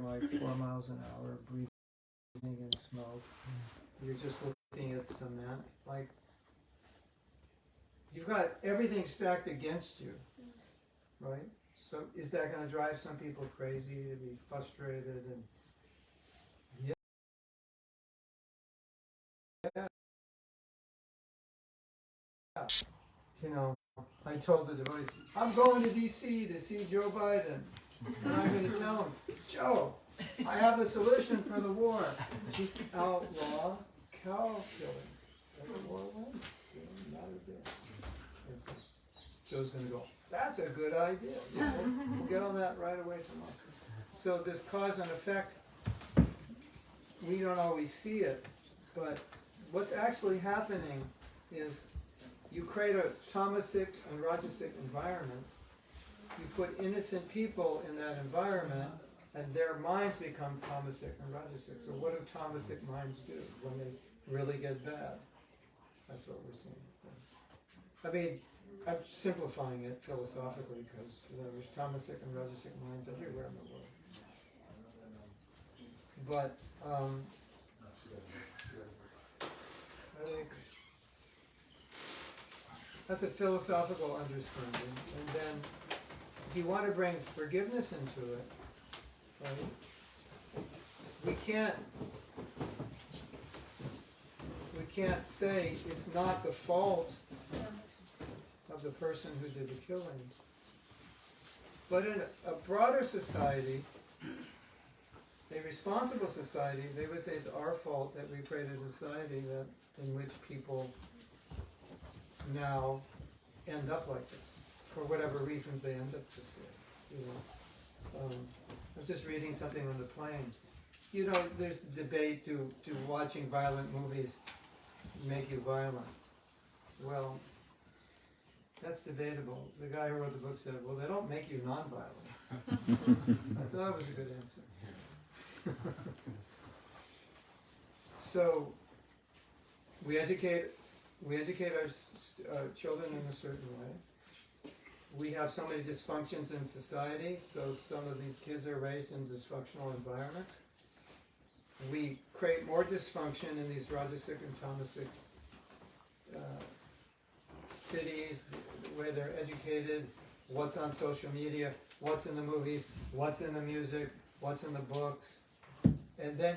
like 4 miles an hour, breathing in smoke. You're just looking at cement. Like, you've got everything stacked against you, right? So is that going to drive some people crazy, to be frustrated? And yeah, you know, I told the devotees, I'm going to D.C. to see Joe Biden. And I'm going to tell him, Joe, I have a solution for the war. Just outlaw cow killing. Let the war win. Not a big. Joe's going to go, that's a good idea. We'll get on that right away tomorrow. So this cause and effect, we don't always see it, but what's actually happening is you create a tamasic and rajasic environment. You put innocent people in that environment, and their minds become tamasic and rajasic. So what do tamasic minds do when they really get bad? That's what we're seeing. I mean, I'm simplifying it philosophically because there's tamasic and rajasic minds everywhere in the world. But I think that's a philosophical understanding. And then if you want to bring forgiveness into it, right, we can't say it's not the fault of the person who did the killing. But in a broader society, a responsible society, they would say it's our fault that we created a society in which people now end up like this. For whatever reasons they end up this way. I was just reading something on the plane. There's debate, do watching violent movies make you violent? Well, that's debatable. The guy who wrote the book said, well, they don't make you non-violent. I thought that was a good answer. So, we educate our children in a certain way. We have so many dysfunctions in society, so some of these kids are raised in dysfunctional environments. We create more dysfunction in these rajasic and tamasic cities where they're educated, what's on social media, what's in the movies, what's in the music, what's in the books. And then,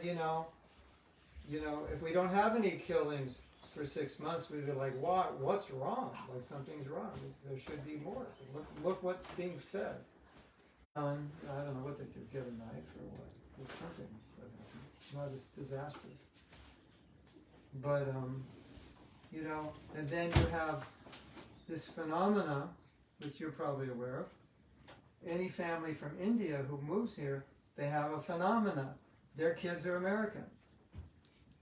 if we don't have any killings for 6 months, we'd be like, what's wrong? Like, something's wrong. There should be more. Look what's being fed. I don't know what they do, get a knife or what. It's something. Not as disastrous. But, and then you have this phenomena, which you're probably aware of. Any family from India who moves here, they have a phenomena. Their kids are American.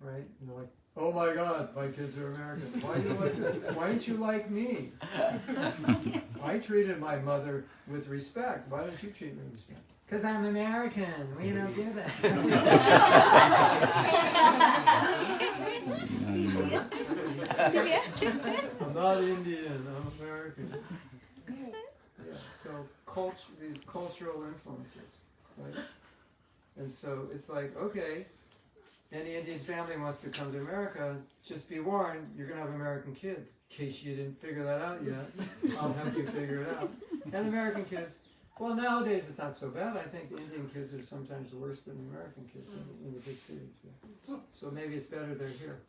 Right? And they're like, oh my God, my kids are American. Why do you like that? Why don't you like me? I treated my mother with respect. Why don't you treat me with respect? Because I'm American. We don't do that. I'm not Indian. I'm American. Yeah. So these cultural influences, right? And so it's like, okay, any Indian family wants to come to America, just be warned, you're going to have American kids. In case you didn't figure that out yet, I'll help you figure it out. And American kids, well, nowadays it's not so bad. I think Indian kids are sometimes worse than American kids in the big cities. Yeah. So maybe it's better they're here.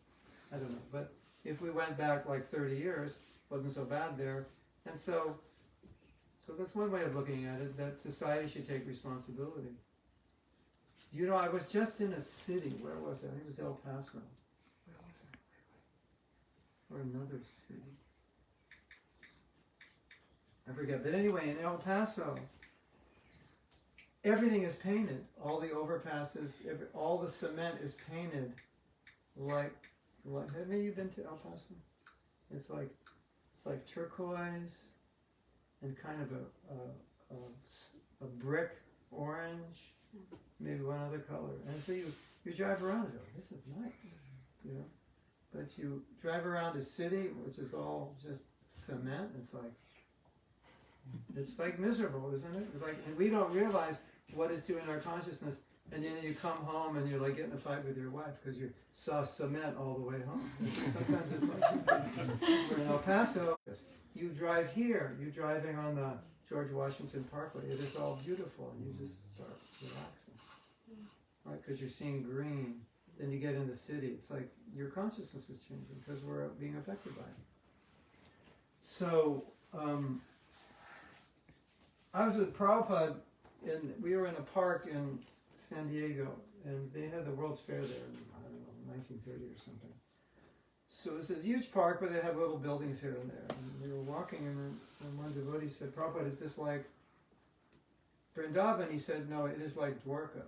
I don't know. But if we went back like 30 years, it wasn't so bad there. And so that's one way of looking at it, that society should take responsibility. I was just in a city. Where was it? I think it was El Paso. Where was it? Or another city. I forget. But anyway, in El Paso, everything is painted. All the overpasses, all the cement is painted like. Have you been to El Paso? It's like turquoise and kind of a brick orange. Maybe one other color. And so you drive around and go, this is nice, But you drive around a city, which is all just cement, it's like miserable, isn't it? And we don't realize what it's doing in our consciousness. And then you come home and you're like getting in a fight with your wife because you saw cement all the way home. Sometimes it's like we're in El Paso. You drive here. You're driving on the George Washington Parkway. It is all beautiful, and you just start relaxing, right? Because you're seeing green. Then you get in the city. It's like your consciousness is changing because we're being affected by it. So I was with Prabhupada, and we were in a park in San Diego, and they had the World's Fair there in, I don't know, 1930 or something. So it's a huge park, but they have little buildings here and there. And we were walking, and then one devotee said, Prabhupada, is this like Vrindavan? He said, no, it is like Dwarka.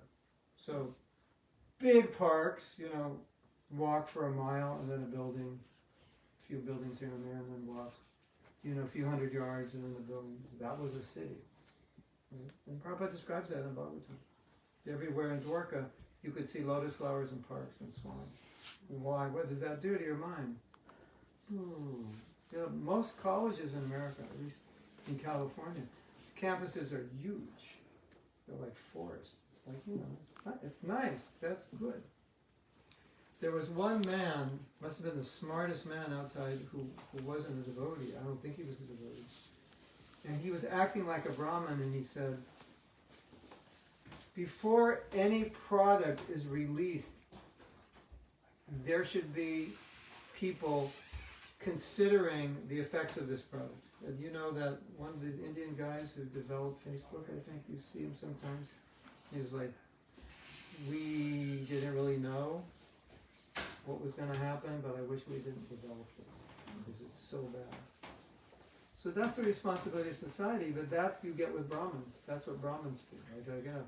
So big parks, you know, walk for a mile, and then a building, a few buildings here and there, and then walk, you know, a few hundred yards, and then the building. That was a city. Right? And Prabhupada describes that in Bhagavatam. Everywhere in Dwarka, you could see lotus flowers and parks and swans. And why? What does that do to your mind? You know, most colleges in America, at least in California, campuses are huge. They're like forests. It's like, you know, it's nice. That's good. There was one man, must have been the smartest man outside, who wasn't a devotee. I don't think he was a devotee. And he was acting like a Brahmin, and he said, before any product is released, there should be people considering the effects of this product. And you know that one of these Indian guys who developed Facebook, I think you see him sometimes, he's like, we didn't really know what was going to happen, but I wish we didn't develop this because it's so bad. So that's the responsibility of society, but that you get with Brahmins. That's what Brahmins do. Right? They're going to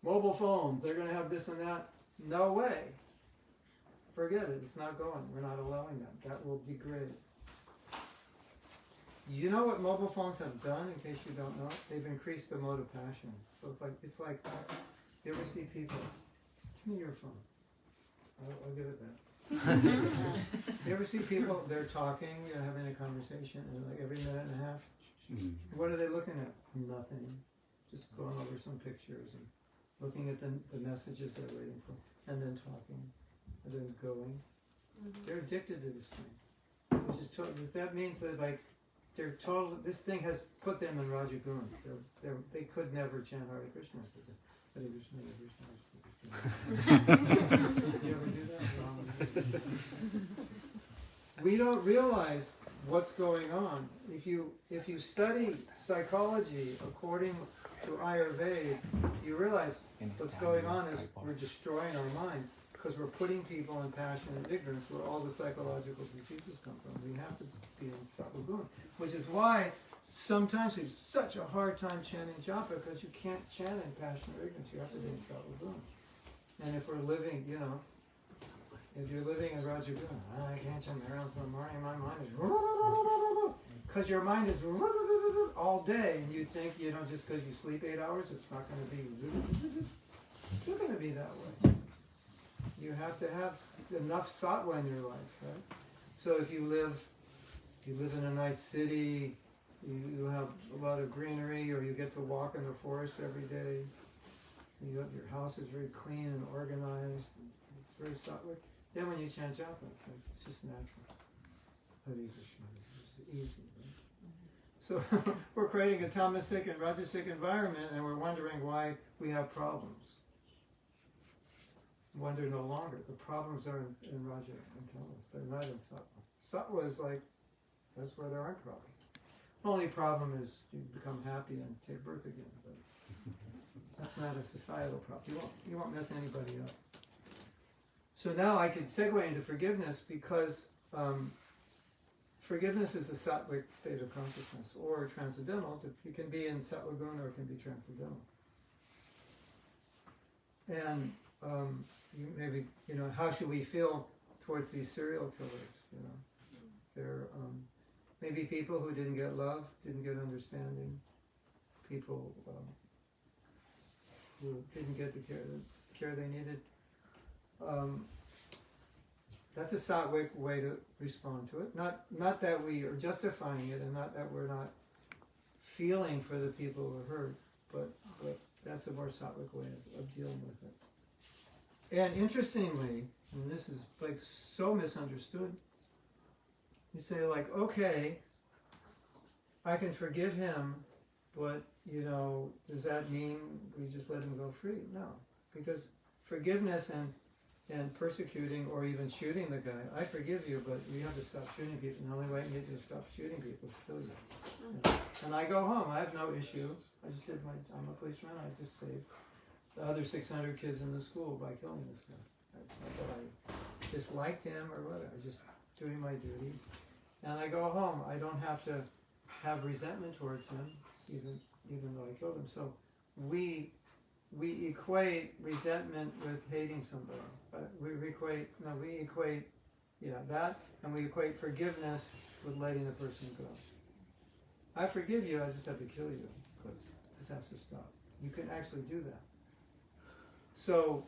mobile phones, they're going to have this and that. No way. Forget it. It's not going. We're not allowing that. That will degrade. You know what mobile phones have done, in case you don't know? They've increased the mode of passion. So it's like you ever see people, give me your phone. I'll give it back. You ever see people, they're talking, having a conversation, and like every minute and a half, what are they looking at? Nothing. Just going over some pictures and looking at the messages they're waiting for, and then talking, and then going. They're addicted to this thing. Which is that means that like they're total. This thing has put them in Rajagun. They could never chant Hare Krishna because Hare Krishna, Hare Krishna, Hare Krishna. You ever do that? We don't realize what's going on. If you study psychology according to Ayurveda, you realize what's going on is we're destroying our minds because we're putting people in passion and ignorance where all the psychological diseases come from. We have to be in Sattva-guna, which is why sometimes we have such a hard time chanting japa because you can't chant in passion or ignorance. You have to be in Sattva-guna. And if we're living, you know, if you're living in Rajaguna, I can't chant around till the morning, my mind is because your mind is all day, and you think, you know, just because you sleep 8 hours, it's not going to be. It's not going to be that way. You have to have enough sattva in your life, right? So if you live in a nice city, you have a lot of greenery, or you get to walk in the forest every day. Your house is very clean and organized. And it's very sattvic. Then when you chant japa, it's just natural. Hare Krishna. It's easy. Right? So we're creating a tamasic and rajasic environment, and we're wondering why we have problems. Wonder no longer. The problems are in Raja and Tamas. They're not in Sattva. Sattva is like, that's where there aren't problems. Only problem is you become happy and take birth again. But that's not a societal problem. You won't mess anybody up. So now I can segue into forgiveness because forgiveness is a sattvic state of consciousness or transcendental. It can be in sattva guna or it can be transcendental. And maybe, you know, how should we feel towards these serial killers? You know, they're maybe people who didn't get love, didn't get understanding, people who didn't get the care they needed. That's a sattvic way to respond to it. Not that we are justifying it, and not that we're not feeling for the people who are hurt, but That's a more sattvic way of dealing with it. And interestingly, and this is like so misunderstood, you say like, okay, I can forgive him, but does that mean we just let him go free? No, because forgiveness and persecuting or even shooting the guy, I forgive you, but you have to stop shooting people. And the only way I can get you to stop shooting people is to kill you. And I go home. I have no issue. I'm a policeman. I just saved the other 600 kids in the school by killing this guy. It's not that I disliked him or whatever. I was just doing my duty. And I go home. I don't have to have resentment towards him, even though I killed him. So we equate resentment with hating somebody. But we equate that, and we equate forgiveness with letting the person go. I forgive you, I just have to kill you, because this has to stop. You can actually do that. So,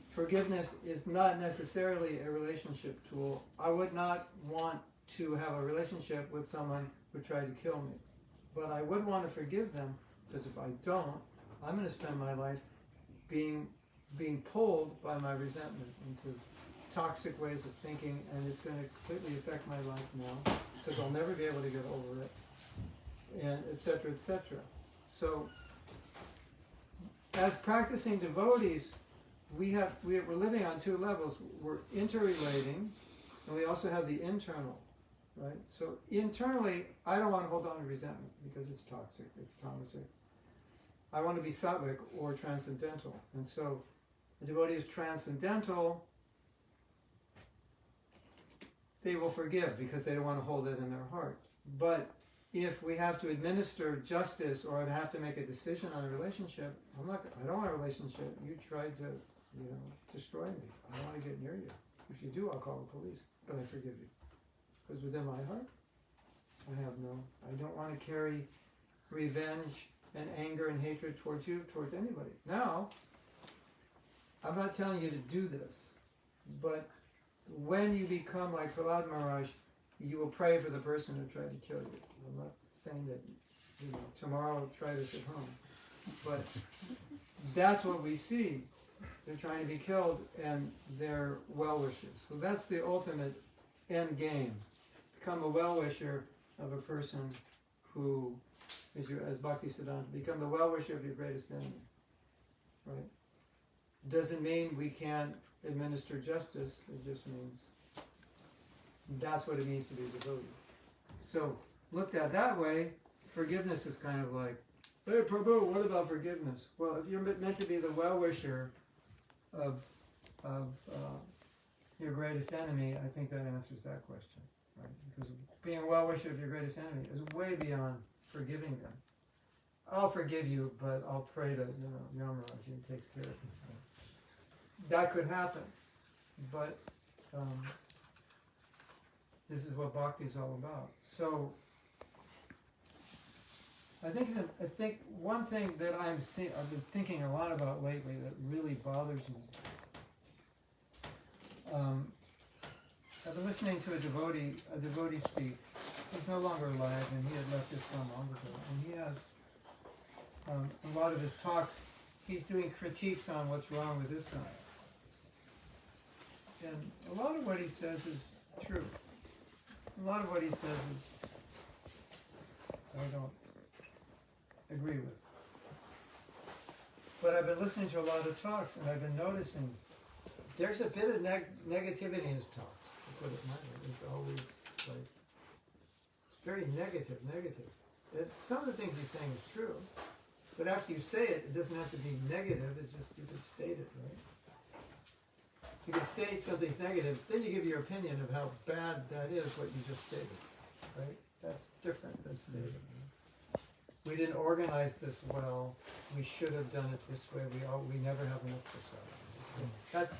forgiveness is not necessarily a relationship tool. I would not want to have a relationship with someone who tried to kill me. But I would want to forgive them, because if I don't, I'm going to spend my life being pulled by my resentment into toxic ways of thinking, and it's going to completely affect my life now, because I'll never be able to get over it, and etc., etc. So, as practicing devotees, we're living on two levels. We're interrelating, and we also have the internal, right? So internally, I don't want to hold on to resentment because it's toxic, it's tamasic. I want to be sattvic or transcendental, and so the devotee is transcendental. They will forgive because they don't want to hold it in their heart. But if we have to administer justice or I have to make a decision on a relationship, I don't want a relationship. You tried to, destroy me. I don't want to get near you. If you do, I'll call the police. But I forgive you. Because within my heart, I don't want to carry revenge and anger and hatred towards you, towards anybody. Now, I'm not telling you to do this, but when you become like Prahlad Maharaj, you will pray for the person who tried to kill you. I'm not saying that, tomorrow try this at home. But that's what we see. They're trying to be killed and they're well-wishers. So that's the ultimate end game. Become a well-wisher of a person who is as Bhakti Siddhanta, become the well-wisher of your greatest enemy. Right? Doesn't mean we can't administer justice. It just means that's what it means to be devoted. So, looked at that way, forgiveness is kind of like, hey Prabhu, what about forgiveness? Well, if you're meant to be the well-wisher of your greatest enemy, I think that answers that question. Right? Because being a well-wisher of your greatest enemy is way beyond forgiving them. I'll forgive you, but I'll pray that, Yamaraj takes care of it. That could happen, but this is what bhakti is all about. So, I think one thing that I've been thinking a lot about lately that really bothers me. I've been listening to a devotee speak. He's no longer alive, and he had left this one long ago. And he has a lot of his talks. He's doing critiques on what's wrong with this guy. And a lot of what he says is true. A lot of what he says is I don't agree with. But I've been listening to a lot of talks, and I've been noticing there's a bit of negativity in his talks, to put it mildly. It's always like, it's very negative. Some of the things he's saying is true, but after you say it, it doesn't have to be negative, it's just, you can state it, right? You can state something's negative, then you give your opinion of how bad that is, what you just stated, right? That's different than stating. We didn't organize this well, we should have done it this way, we never have enough prasadam. That's,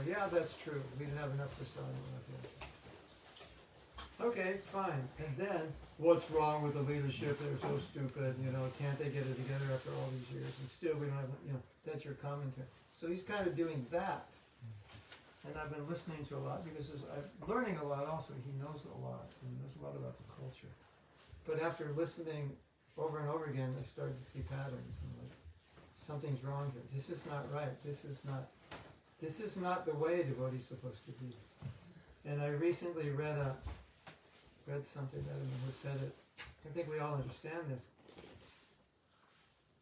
yeah, that's true, we didn't have enough prasadam. Okay, fine, and then, what's wrong with the leadership, they're so stupid, can't they get it together after all these years, and still we don't have, that's your commentary. So he's kind of doing that. And I've been listening to a lot because I'm learning a lot also. He knows a lot. He knows a lot about the culture. But after listening over and over again, I started to see patterns. And like, something's wrong here. This is not right. This is not the way a devotee is supposed to be. And I recently read something, I don't know who said it. I think we all understand this.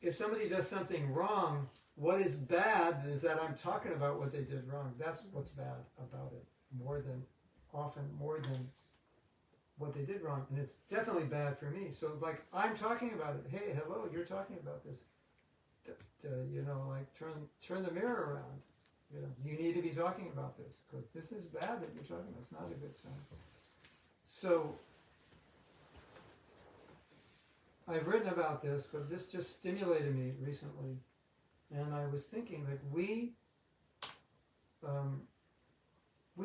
If somebody does something wrong, what is bad is that I'm talking about what they did wrong. That's what's bad about it, more than what they did wrong. And it's definitely bad for me. So like, I'm talking about it. Hey, hello, you're talking about this. Turn the mirror around. You need to be talking about this, because this is bad that you're talking about. It's not a good sign. So I've written about this, but this just stimulated me recently, and I was thinking, like, we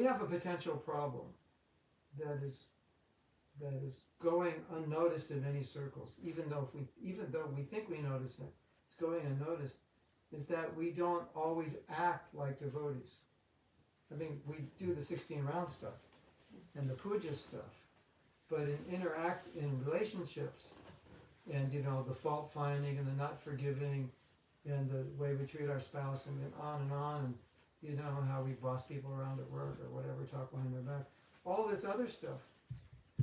have a potential problem that is going unnoticed in many circles, even though we think we notice it, it's going unnoticed. Is that we don't always act like devotees. I mean, we do the 16 round stuff and the puja stuff, but in relationships, and the fault finding and the not forgiving, and the way we treat our spouse, and then on, and how we boss people around at work or whatever, talk behind their back, all this other stuff.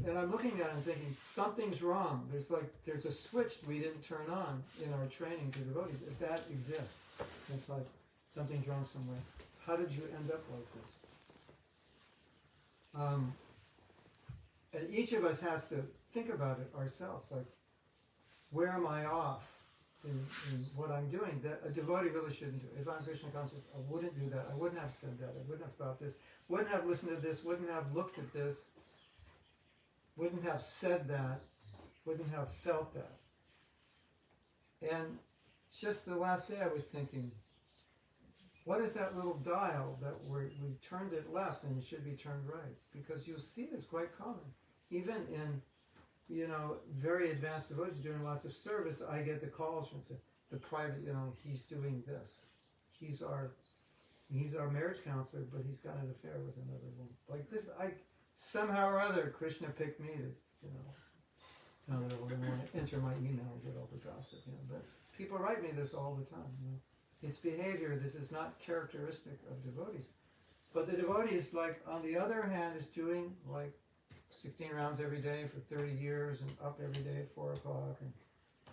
And I'm looking at it and thinking, something's wrong. There's a switch we didn't turn on in our training to devotees. If that exists, it's like something's wrong somewhere. How did you end up like this? And each of us has to think about it ourselves. Like, where am I off in what I'm doing that a devotee really shouldn't do? If I'm Krishna conscious, I wouldn't do that. I wouldn't have said that. I wouldn't have thought this. Wouldn't have listened to this. Wouldn't have looked at this. Wouldn't have said that, wouldn't have felt that. And just the last day I was thinking, what is that little dial that we turned it left and it should be turned right? Because you'll see it's quite common. Even in, very advanced devotees doing lots of service, I get the calls from the private, he's doing this. He's our marriage counselor, but he's got an affair with another woman. Like this, somehow or other, Krishna picked me to, not that I wouldn't want to enter my email and get all the gossip, but people write me this all the time. It's behavior. This is not characteristic of devotees. But the devotee is on the other hand, is doing 16 rounds every day for 30 years and up every day at 4 o'clock and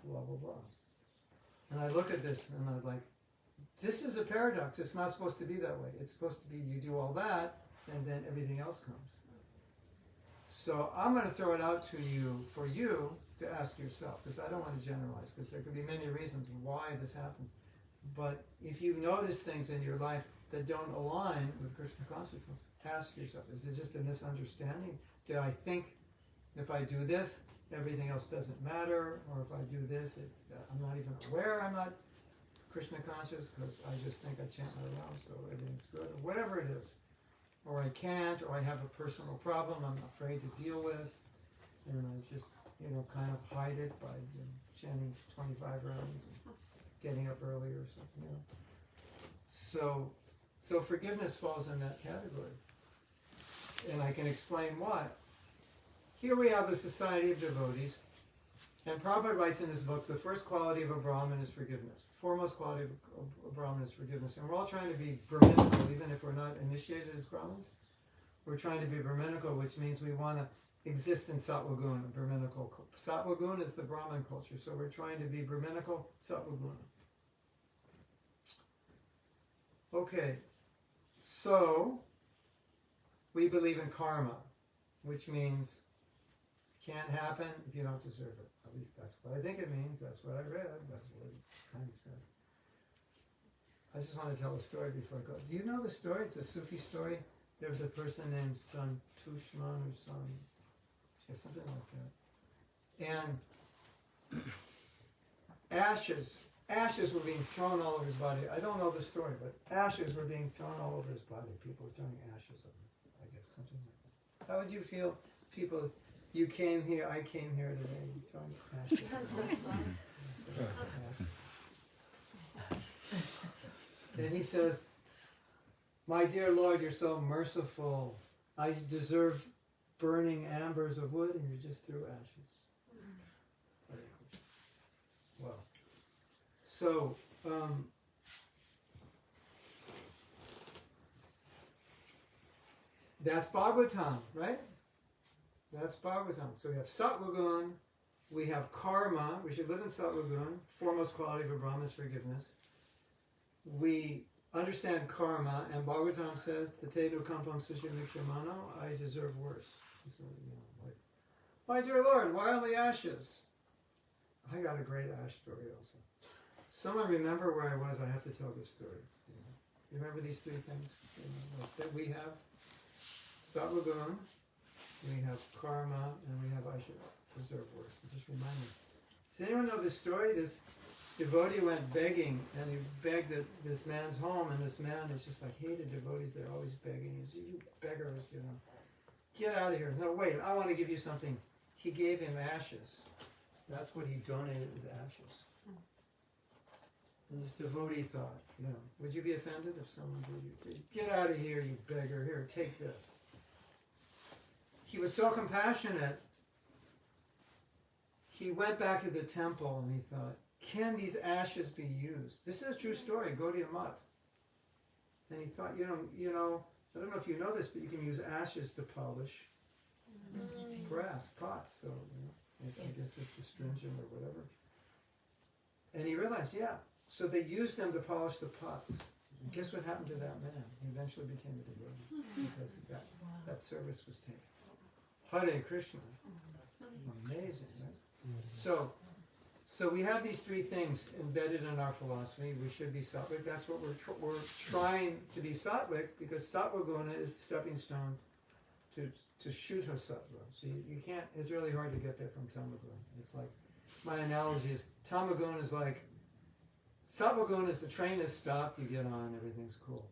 blah, blah, blah. And I look at this and I'm like, this is a paradox. It's not supposed to be that way. It's supposed to be you do all that and then everything else comes. So I'm going to throw it out to you for you to ask yourself, because I don't want to generalize, because there could be many reasons why this happens. But if you notice things in your life that don't align with Krishna consciousness, ask yourself, is it just a misunderstanding? Do I think if I do this, everything else doesn't matter? Or if I do this, I'm not even aware I'm not Krishna conscious, because I just think I chant my rounds, so everything's good, or whatever it is. Or I can't, or I have a personal problem I'm afraid to deal with, and I just, kind of hide it by chanting 25 rounds and getting up early or something, So forgiveness falls in that category. And I can explain why. Here we have a society of devotees, and Prabhupada writes in his books, the first quality of a Brahmin is forgiveness. The foremost quality of a Brahmin is forgiveness. And we're all trying to be Brahminical, even if we're not initiated as Brahmins. We're trying to be Brahminical, which means we want to exist in Sattva Guna, Brahminical. Sattva Guna is the Brahmin culture, so we're trying to be Brahminical, Sattva Guna. Okay, so we believe in karma, which means it can't happen if you don't deserve it. At least that's what I think it means. That's what I read. That's what it kind of says. I just want to tell a story before I go. Do you know the story? It's a Sufi story. There was a person named Santushman or something like that. And ashes were being thrown all over his body. I don't know the story, but ashes were being thrown all over his body. People were throwing ashes at him, I guess, something like that. How would you feel, people, you came here, I came here today, you throwing ashes? That's not fun. And he says, my dear Lord, you're so merciful. I deserve burning ambers of wood, and you just threw ashes. Well, so That's Bhagavatam, right? That's Bhagavatam. So we have Sattva-gun, we have karma, we should live in Sattva-gun, foremost quality of a Brahma is forgiveness. We understand karma, and Bhagavatam says, Tatedo kampam sushimikshimano, I deserve worse. So, like, my dear Lord, why only ashes? I got a great ash story also. Someone remember where I was, I have to tell this story. You remember these three things like that we have? Sattva-gun, we have karma, and we have I should deserve worse. Just remind me. Does anyone know this story? This devotee went begging, and he begged at this man's home, and this man is just like hated devotees. They're always begging. He said, you beggars, get out of here. No, wait, I want to give you something. He gave him ashes. That's what he donated, was ashes. And this devotee thought, would you be offended if someone did you? Get out of here, you beggar. Here, take this. He was so compassionate, he went back to the temple and he thought, can these ashes be used? This is a true story, Gaudiya Math. And he thought, I don't know if you know this, but you can use ashes to polish brass pots. So, I guess it's astringent or whatever. And he realized, so they used them to polish the pots. And guess what happened to that man? He eventually became a devotee because that service was taken. Hare Krishna. Amazing, right? So we have these three things embedded in our philosophy. We should be sattvic. That's what we're trying to be sattvic, because sattva guna is the stepping stone to Shuddha sattva. So you can't. It's really hard to get there from tamaguna. It's like, my analogy is tamaguna is like, sattva guna is the train is stopped, you get on, everything's cool.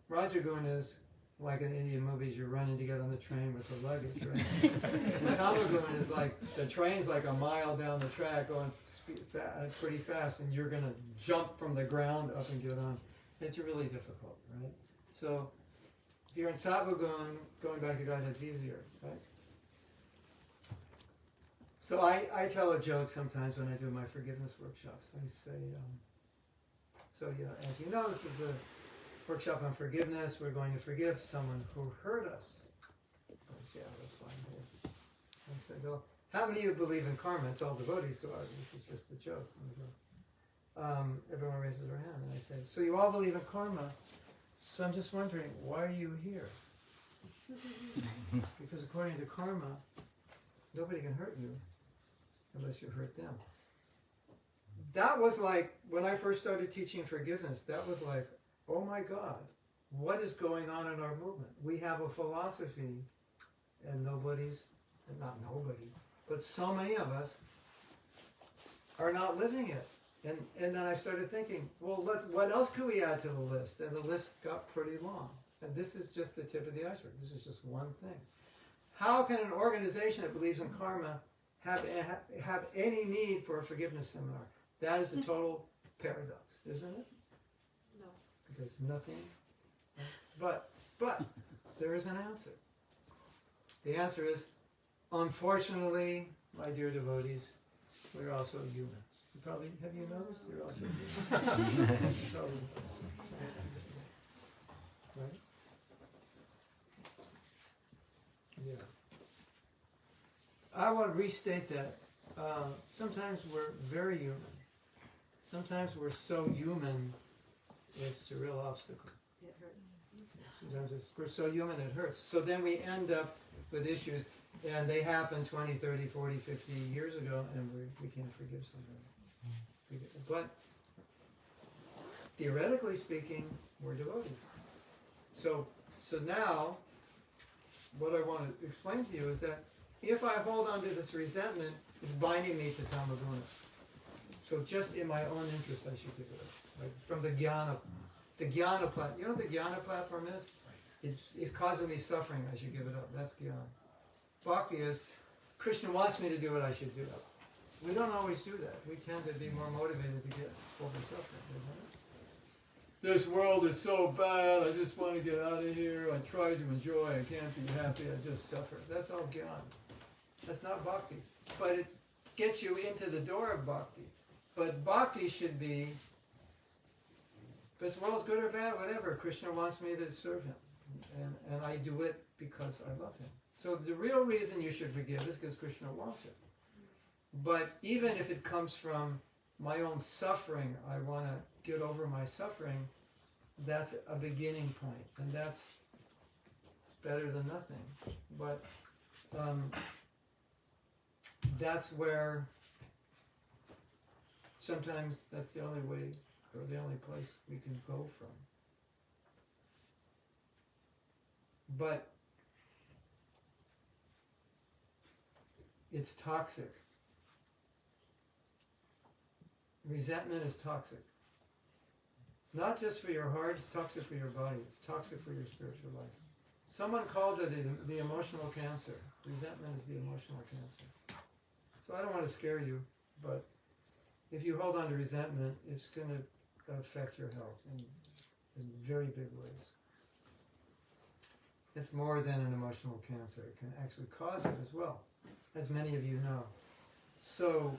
Rajaguna is like in Indian movies, you're running to get on the train with the luggage, right? And tamaguna is like, the train's like a mile down the track going pretty fast, and you're going to jump from the ground up and get on. It's really difficult, right? So if you're in sattva guna, going back to God, it's easier, right? So I tell a joke sometimes when I do my forgiveness workshops. I say, as you know, this is a workshop on forgiveness. We're going to forgive someone who hurt us. I say, that's fine. I said, well, how many of you believe in karma? It's all devotees, so this is just a joke. Everyone raises their hand, and I say, so you all believe in karma, so I'm just wondering, why are you here? Because according to karma, nobody can hurt you unless you hurt them. That was like, when I first started teaching forgiveness, that was like, oh my God, what is going on in our movement? We have a philosophy, and not nobody, but so many of us are not living it. And then I started thinking, well, what else could we add to the list? And the list got pretty long. And this is just the tip of the iceberg. This is just one thing. How can an organization that believes in karma have any need for a forgiveness seminar? That is a total paradox, isn't it? No. Because nothing, but there is an answer. The answer is, unfortunately, my dear devotees, we're also humans. Have you noticed? You're also humans. Right? Yeah. I want to restate that. Sometimes we're very human. Sometimes we're so human, it's a real obstacle. It hurts. Sometimes we're so human it hurts. So then we end up with issues, and they happened 20, 30, 40, 50 years ago, and we can't forgive somebody. But theoretically speaking, we're devotees. So now, what I want to explain to you is that if I hold on to this resentment, it's binding me to tamaguna. So just in my own interest, I should give it up. Right? From the Jnana platform. You know what the Jnana platform is? It's causing me suffering, I should give it up. That's Jnana. Bhakti is, Krishna wants me to do it, I should do it. We don't always do that. We tend to be more motivated to get over suffering, isn't it? This world is so bad, I just want to get out of here. I try to enjoy, I can't be happy, I just suffer. That's all Jnana. That's not Bhakti. But it gets you into the door of Bhakti. But Bhakti should be, If this world's good or bad, whatever, Krishna wants me to serve him. And I do it because I love him. So the real reason you should forgive is because Krishna wants it. But even if it comes from my own suffering, I want to get over my suffering, that's a beginning point. And that's better than nothing. But that's where sometimes that's the only way or the only place we can go from. But it's toxic. Resentment is toxic. Not just for your heart, it's toxic for your body. It's toxic for your spiritual life. Someone called it the emotional cancer. Resentment is the emotional cancer. So I don't want to scare you, but if you hold on to resentment, it's going to affect your health in very big ways. It's more than an emotional cancer. It can actually cause it as well, as many of you know. So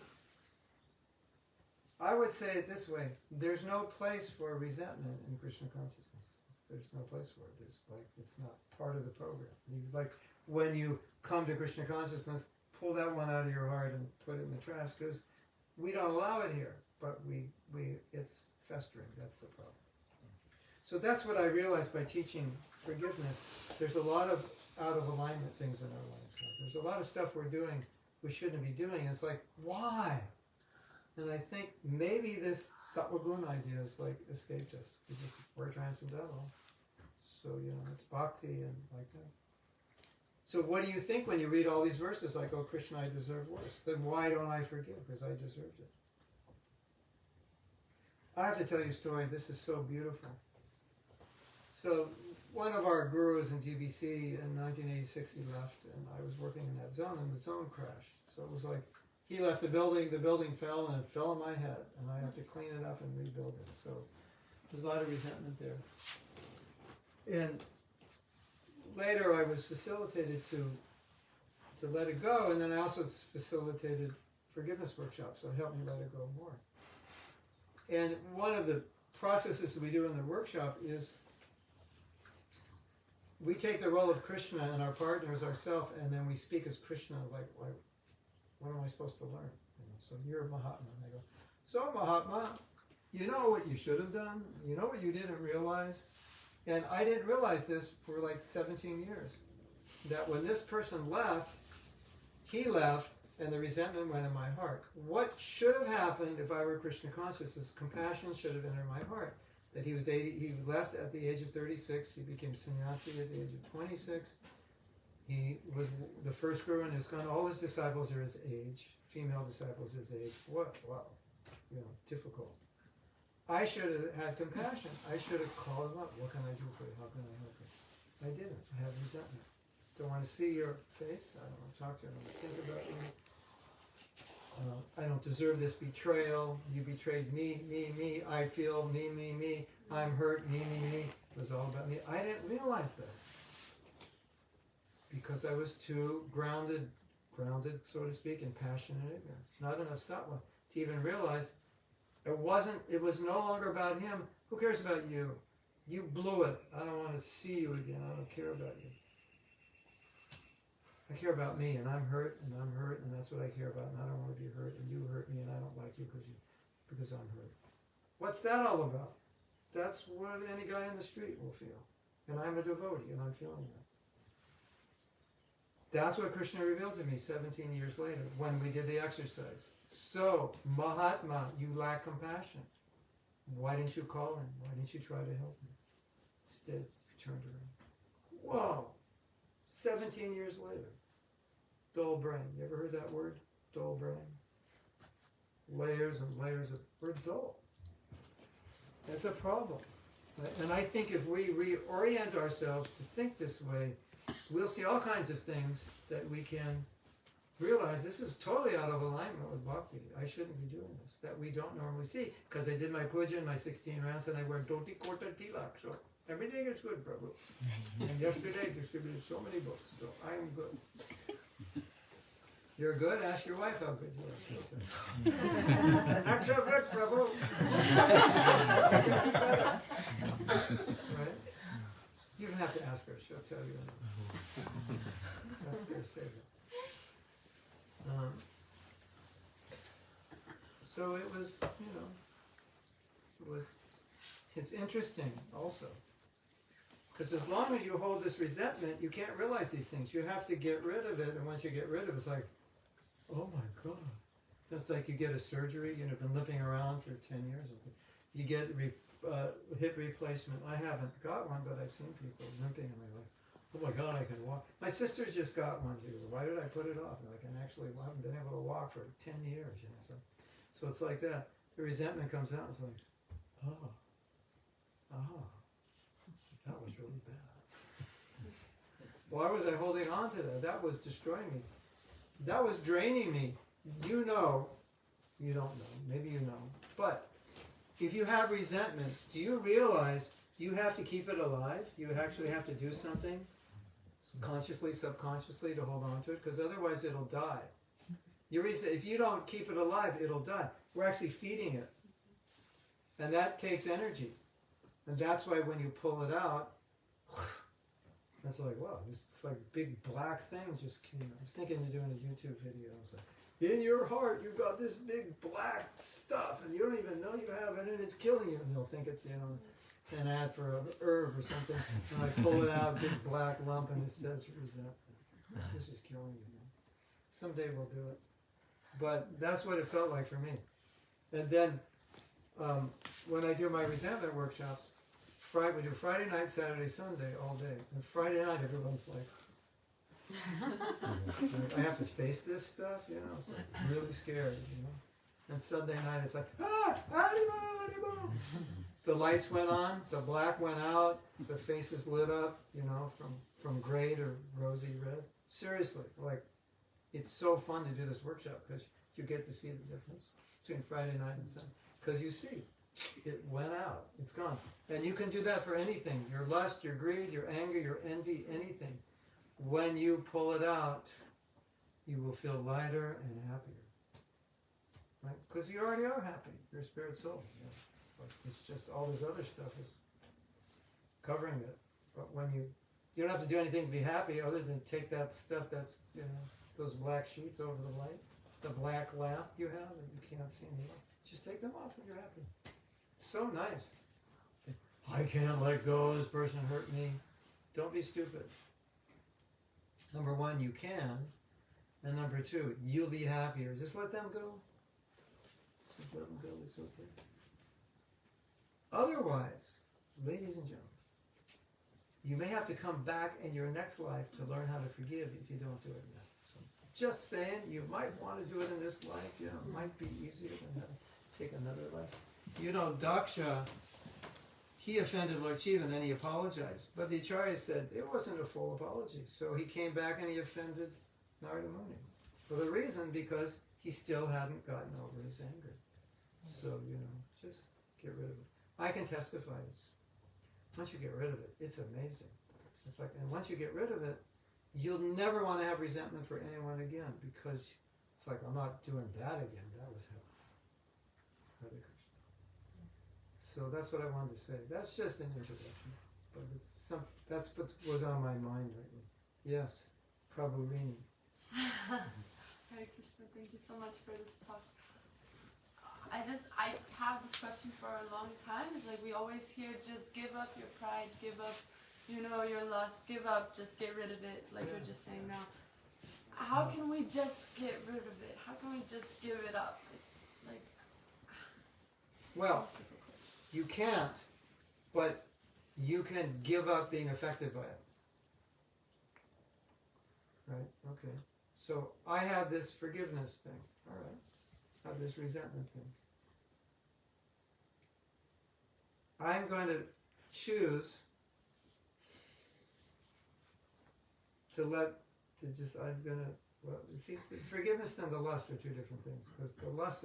I would say it this way. There's no place for resentment in Krishna consciousness. There's no place for it. It's not part of the program. Like when you come to Krishna consciousness, pull that one out of your heart and put it in the trash, because we don't allow it here, but it's festering. That's the problem. So that's what I realized by teaching forgiveness. There's a lot of out of alignment things in our lives. There's a lot of stuff we're doing we shouldn't be doing. It's like, why? And I think maybe this sattva guna idea has like escaped us because we're transcendental. So, it's bhakti and like that. So what do you think when you read all these verses like, oh, Krishna, I deserve worse? Then why don't I forgive? Because I deserved it. I have to tell you a story. This is so beautiful. So one of our gurus in GBC in 1986, he left, and I was working in that zone, and the zone crashed. So it was like, he left the building fell, and it fell on my head, and I have to clean it up and rebuild it. So there's a lot of resentment there. And later I was facilitated to let it go, and then I also facilitated forgiveness workshops, so it helped me let it go more. And one of the processes that we do in the workshop is we take the role of Krishna and our partners, ourselves, and then we speak as Krishna, like, what am I supposed to learn? So you're Mahatma. And I go, so Mahatma, you know what you should have done? You know what you didn't realize? And I didn't realize this for like 17 years. That when this person left, he left, and the resentment went in my heart. What should have happened if I were Krishna consciousness? Compassion should have entered my heart. That he was 80, he left at the age of 36, he became sannyasi at the age of 26. He was the first guru in ISKCON. All his disciples are his age, female disciples his age. What? Wow. Difficult. I should have had compassion. I should have called him up. What can I do for you? How can I help you? I didn't. I have resentment. Don't want to see your face. I don't want to talk to you. I don't want to think about you. I don't deserve this betrayal. You betrayed me. I feel me. I'm hurt, me. It was all about me. I didn't realize that. Because I was too grounded, so to speak, in passion and ignorance. Not enough sattva to even realize it was no longer about him. Who cares about you? You blew it. I don't want to see you again. I don't care about you. I care about me, and I'm hurt, and that's what I care about, and I don't want to be hurt, and you hurt me, and I don't like you because I'm hurt. What's that all about? That's what any guy in the street will feel. And I'm a devotee, and I'm feeling that. That's what Krishna revealed to me 17 years later when we did the exercise. So, Mahatma, you lack compassion. Why didn't you call him? Why didn't you try to help him? Instead, you turned around. Whoa! 17 years later. Dull brain. You ever heard that word? Dull brain. Layers and layers of... We're dull. That's a problem. And I think if we reorient ourselves to think this way, we'll see all kinds of things that we can realize this is totally out of alignment with bhakti. I shouldn't be doing this. That we don't normally see. Because I did my puja in my 16 rounds and I wear dhoti, kurta, tilak. So everything is good, Prabhu. And yesterday I distributed so many books. So I am good. You're good? Ask your wife how good you are. She'll tell you. Not so good, Prabhu. Right? You don't have to ask her. She'll tell you. That's their savior. So it was, it's interesting also. Because as long as you hold this resentment, you can't realize these things. You have to get rid of it, and once you get rid of it, it's like, oh my God. It's like you get a surgery, been limping around for 10 years. You get hip replacement. I haven't got one, but I've seen people limping, and they're like, oh my God, I can walk. My sister's just got one. She goes, why did I put it off? And I haven't been able to walk for 10 years. So it's like that. The resentment comes out, and it's like, that was really bad. Why was I holding on to that? That was destroying me. That was draining me. You don't know, maybe you know. But if you have resentment, do you realize you have to keep it alive? You actually have to do something consciously, subconsciously to hold on to it, because otherwise it'll die. If you don't keep it alive, it'll die. We're actually feeding it. And that takes energy. And that's why when you pull it out, that's like, wow, it's like a big black thing just came out. I was thinking of doing a YouTube video. I was like, in your heart, you've got this big black stuff, and you don't even know you have it, and it's killing you. And they'll think it's, an ad for an herb or something. And I pull it out, big black lump, and it says resentment. This is killing you. Someday we'll do it. But that's what it felt like for me. And then when I do my resentment workshops, we do Friday night, Saturday, Sunday, all day. And Friday night, everyone's like, I have to face this stuff, it's like really scary, And Sunday night, it's like, animal. The lights went on, the black went out, the faces lit up, from gray to rosy red. Seriously, like, it's so fun to do this workshop because you get to see the difference between Friday night and Sunday. Because you see, it went out, it's gone. And you can do that for anything, your lust, your greed, your anger, your envy, anything. When you pull it out, you will feel lighter and happier. Right? Because you already are happy, you're a spirit soul. It's just all this other stuff is covering it. But when you don't have to do anything to be happy other than take that stuff that's, those black sheets over the light, the black lamp you have that you can't see anymore. Just take them off and you're happy. It's so nice. I can't let go, this person hurt me. Don't be stupid. Number one, you can. And number two, you'll be happier. Just let them go. Just let them go, it's okay. Otherwise, ladies and gentlemen, you may have to come back in your next life to learn how to forgive if you don't do it now. So just saying, you might want to do it in this life, it might be easier than take another life. Daksha, he offended Lord Shiva and then he apologized. But the Acharya said it wasn't a full apology. So he came back and he offended Narada Muni. For the reason, because he still hadn't gotten over his anger. So, just get rid of it. I can testify this. Once you get rid of it, it's amazing. It's like, and once you get rid of it, you'll never want to have resentment for anyone again, because it's like, I'm not doing that again. That was hell. Hare Krishna. So that's what I wanted to say. That's just an introduction, but that's what was on my mind lately. Yes, Prabhu Rini. Hare Krishna, thank you so much for this talk. I have this question for a long time. It's like we always hear, just give up your pride, give up, your lust, give up, just get rid of it, like you're just saying now. How can we just get rid of it? How can we just give it up? Well, you can't, but you can give up being affected by it. Right? Okay. So I have this forgiveness thing. All right. I have this resentment thing. I'm going to choose see, forgiveness and the lust are two different things. Because the lust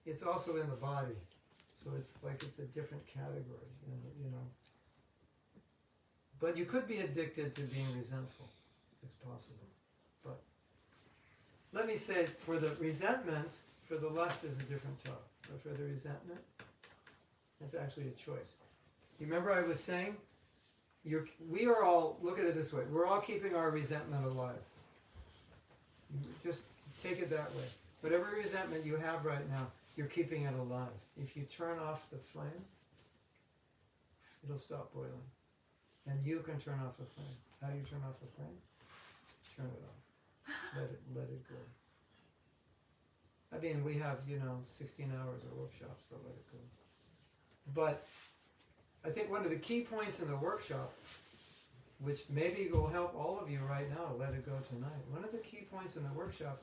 it's also in the body. So it's like it's a different category, But you could be addicted to being resentful. It's possible. But let me say, for the resentment, for the lust is a different talk. But for the resentment, it's actually a choice. You remember I was saying, we are all, look at it this way, we're all keeping our resentment alive. Just take it that way. Whatever resentment you have right now, you're keeping it alive. If you turn off the flame, it'll stop boiling. And you can turn off the flame. How do you turn off the flame? Turn it off. Let it go. I mean, we have, 16 hours of workshops to let it go. But I think one of the key points in the workshop, which maybe will help all of you right now, let it go tonight. One of the key points in the workshop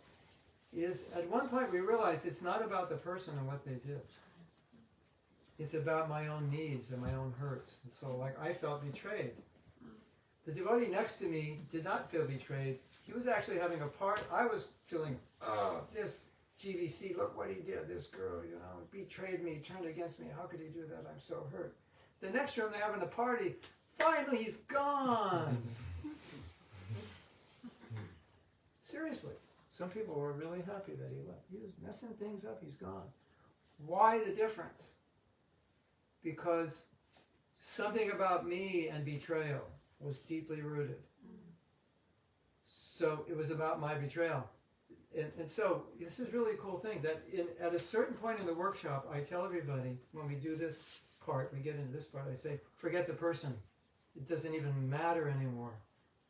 is, at one point we realized it's not about the person and what they did. It's about my own needs and my own hurts. And so, like, I felt betrayed. The devotee next to me did not feel betrayed. He was actually having a part. I was feeling, oh, this GVC, look what he did, this girl, betrayed me, turned against me. How could he do that? I'm so hurt. The next room, they're having a party. Finally, he's gone. Seriously. Some people were really happy that he left. He was messing things up. He's gone. Why the difference? Because something about me and betrayal was deeply rooted. So it was about my betrayal. And so this is really a cool thing that at a certain point in the workshop, I tell everybody, when we do this part, we get into this part, I say, forget the person. It doesn't even matter anymore.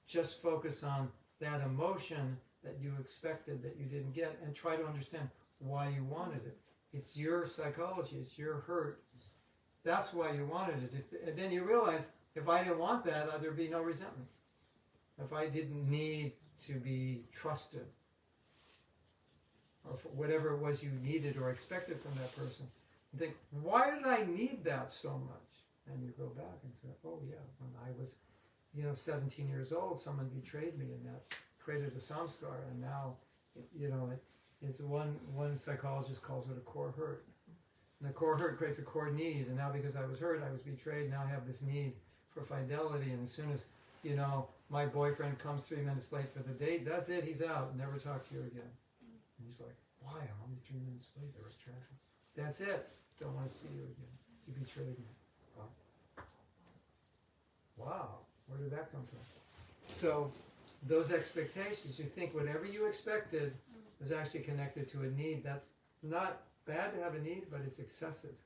Just focus on that emotion that you expected that you didn't get and try to understand why you wanted it. It's your psychology. It's your hurt. That's why you wanted it. And then you realize, if I didn't want that, there'd be no resentment. If I didn't need to be trusted, or whatever it was you needed or expected from that person, you think, why did I need that so much? And you go back and say, oh yeah, when I was 17 years old, someone betrayed me, and that created a samskar, and now it's one psychologist calls it a core hurt. And the core hurt creates a core need, and now because I was hurt, I was betrayed, now I have this need for fidelity, and as soon as my boyfriend comes 3 minutes late for the date, that's it, he's out, never talk to you again. And he's like, why? I'm only 3 minutes late, there was traffic. That's it, don't want to see you again. You betrayed me. Wow, where did that come from? So those expectations, you think whatever you expected was actually connected to a need. That's not bad to have a need, but it's excessive.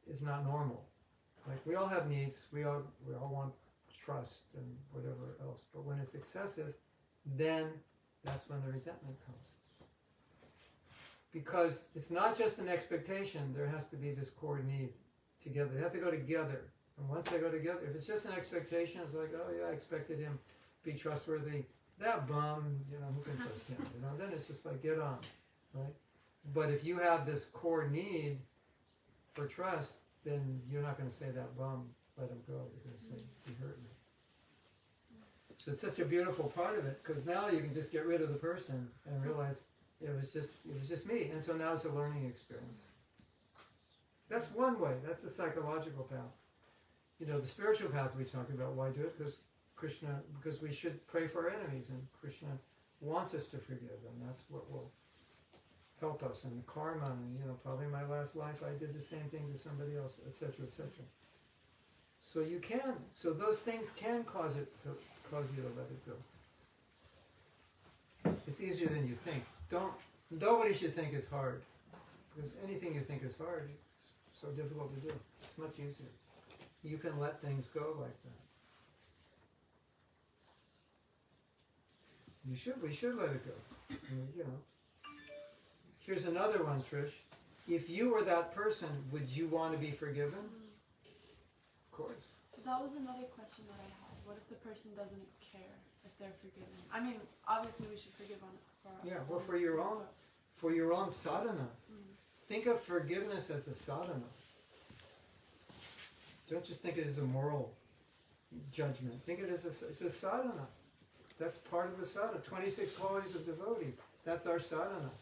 It's not normal. Like, we all have needs, we all want trust and whatever else, but when it's excessive, then that's when the resentment comes. Because it's not just an expectation, there has to be this core need together. They have to go together. And once they go together, if it's just an expectation, it's like, oh yeah, I expected him to be trustworthy. That bum, who can trust him? Then it's just like, get on, right? But if you have this core need for trust, then you're not going to say that bum, let him go. You're going to say, he hurt me. So it's such a beautiful part of it, because now you can just get rid of the person and realize it was just me. And so now it's a learning experience. That's one way. That's the psychological path. The spiritual path we talked about. Why do it? Because we should pray for our enemies, and Krishna wants us to forgive, and that's what will help us. And karma, and probably in my last life I did the same thing to somebody else, etc., etc. So those things can cause you to let it go. It's easier than you think. Nobody should think it's hard, because anything you think is hard, it's so difficult to do. It's much easier. You can let things go like that. We should let it go. Here's another one, Trish. If you were that person, would you want to be forgiven? Of course. But that was another question that I had. What if the person doesn't care if they're forgiven? I mean, obviously we should forgive for your own sadhana. Think of forgiveness as a sadhana. Don't just think it as a moral judgment. Think of it as it's a sadhana. That's part of the sadhana. 26 qualities of devotee. That's our sadhana.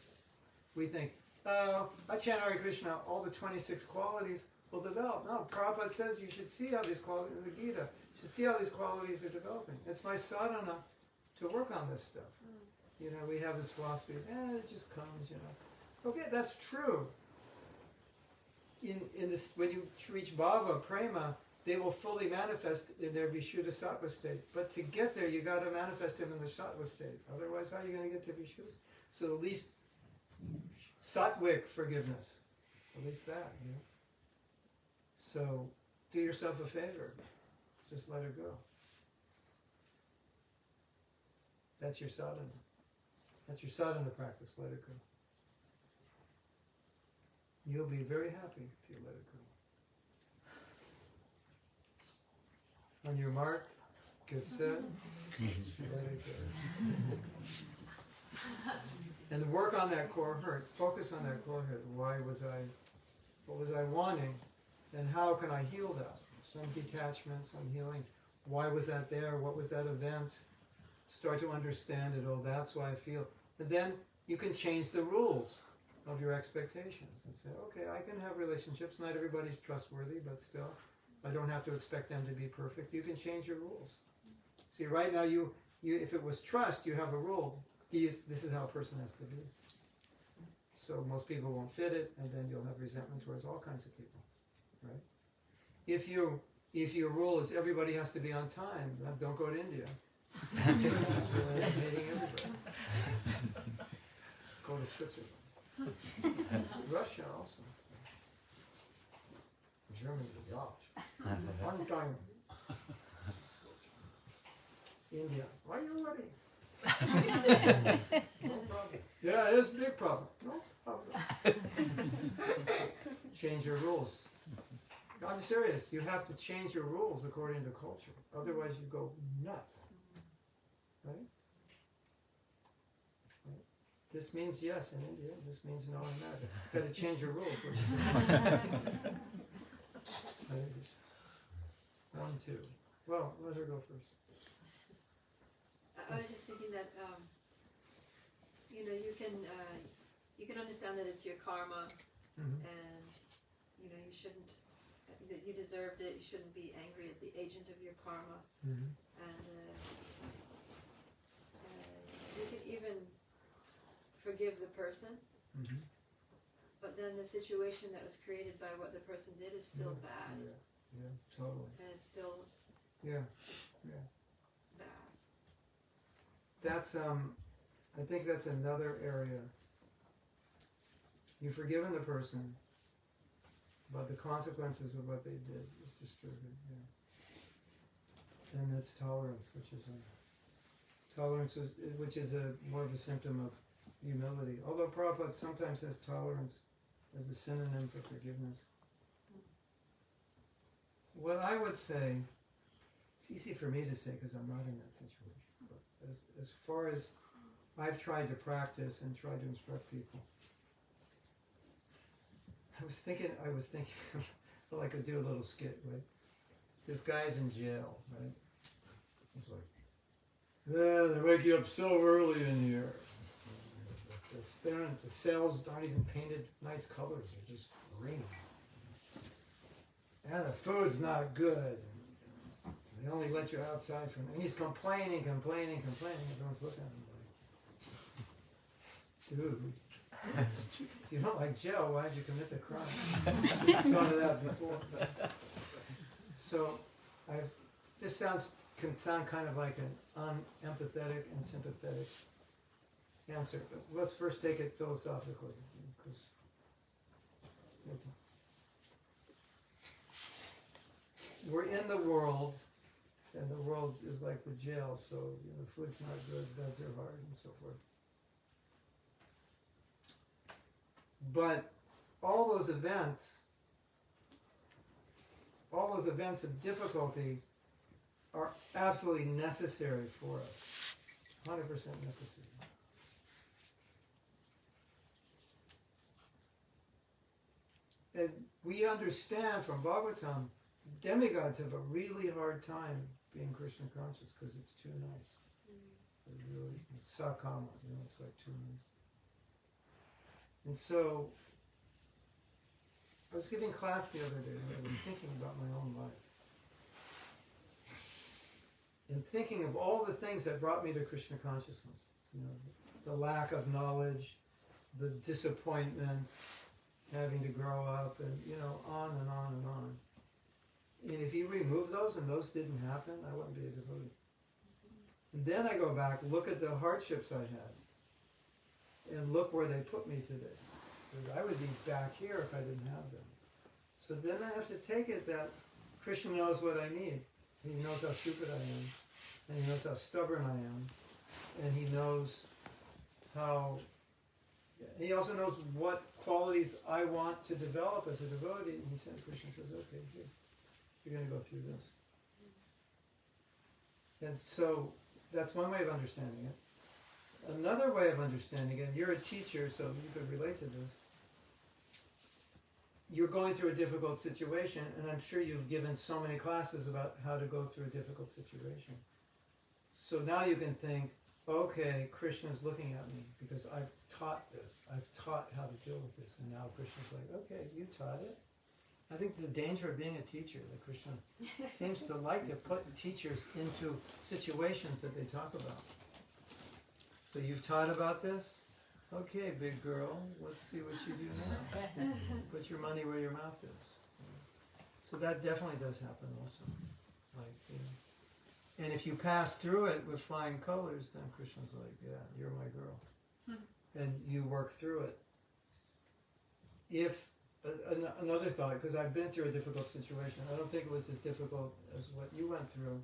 We think, oh, I chant Hare Krishna, all the 26 qualities will develop. No, Prabhupada says you should see how these qualities, in the Gita, you should see how these qualities are developing. It's my sadhana to work on this stuff. You know, we have this philosophy of, it just comes, you know. Okay, that's true. In this, when you reach bhava, prema, they will fully manifest in their Vishuddha Sattva state. But to get there, you got to manifest them in the Sattva state. Otherwise, how are you going to get to Vishuddha? So at least Sattvic forgiveness. At least that, you know. So do yourself a favor. Just let it go. That's your sadhana. That's your sadhana practice. Let it go. You'll be very happy if you let it go. On your mark, get set, let it go. And work on that core hurt. Focus on that core hurt. What was I wanting? And how can I heal that? Some detachment, some healing. Why was that there? What was that event? Start to understand it. Oh, that's why I feel. And then you can change the rules of your expectations and say, okay, I can have relationships. Not everybody's trustworthy, but still, I don't have to expect them to be perfect. You can change your rules. See, right now, you if it was trust, you have a rule. This is how a person has to be. So most people won't fit it, and then you'll have resentment towards all kinds of people, right? If your rule is everybody has to be on time, don't go to India. Hating everybody. Go to Switzerland. Russia also. Germany, yeah. On time. India, are you ready? No problem. Yeah, it's a big problem. No problem. Change your rules. I'm serious. You have to change your rules according to culture. Otherwise you go nuts. Right? This means yes in India. This means no in America. You've got to change your rules. One, two. Well, let her go first. I was just thinking that you know, you can understand that it's your karma, and you know, you shouldn't, that you deserved it. You shouldn't be angry at the agent of your karma, and you can even forgive the person, but then the situation that was created by what the person did is still bad. Yeah, totally. And it's still bad. That's I think that's another area. You've forgiven the person, but the consequences of what they did is disturbing. Yeah. And that's tolerance, which is more of a symptom of humility. Although Prabhupada sometimes says tolerance as a synonym for forgiveness. What I would say, it's easy for me to say because I'm not in that situation, but as far as I've tried to practice and tried to instruct people, I was thinking, well, I could do a little skit, right? This guy's in jail, right? He's like, they wake you up so early in here. The cells aren't even painted nice colors, they're just green. And the food's not good. They only let you outside from, and he's complaining. Everyone's looking at him like, dude, if you don't like jail, why'd you commit the crime? I've thought of that before. So, this can sound kind of like an unempathetic and sympathetic answer, but let's first take it philosophically, because we're in the world, and the world is like the jail, so food's not good, beds are hard, and so forth. But all those events of difficulty are absolutely necessary for us, 100% necessary. And we understand from Bhagavatam, demigods have a really hard time being Krishna conscious because it's too nice. Really, it's sakama, it's like too nice. And so, I was giving class the other day and I was thinking about my own life. and thinking of all the things that brought me to Krishna consciousness. You know, the lack of knowledge, the disappointments, having to grow up, and you know, on and on and on. And if you remove those and those didn't happen, I wouldn't be a devotee. And then I go back, look at the hardships I had, and look where they put me today. Because I would be back here if I didn't have them. So then I have to take it that Krishna knows what I need. He knows how stupid I am, and he knows how stubborn I am, and he knows how, he also knows what qualities I want to develop as a devotee. And he said, Krishna says, okay, here, you're going to go through this. And so that's one way of understanding it. Another way of understanding it, you're a teacher, so you could relate to this. You're going through a difficult situation, and I'm sure you've given so many classes about how to go through a difficult situation. So now you can think, okay, Krishna's looking at me because I've taught this. I've taught how to deal with this. And now Krishna's like, okay, you taught it. I think the danger of being a teacher, that Krishna seems to like to put teachers into situations that they talk about. So you've taught about this? Okay, big girl, let's see what you do now. Put your money where your mouth is. So that definitely does happen also. Like, you know. And if you pass through it with flying colors, then Krishna's like, yeah, you're my girl. And you work through it. If, another thought, because I've been through a difficult situation, I don't think it was as difficult as what you went through,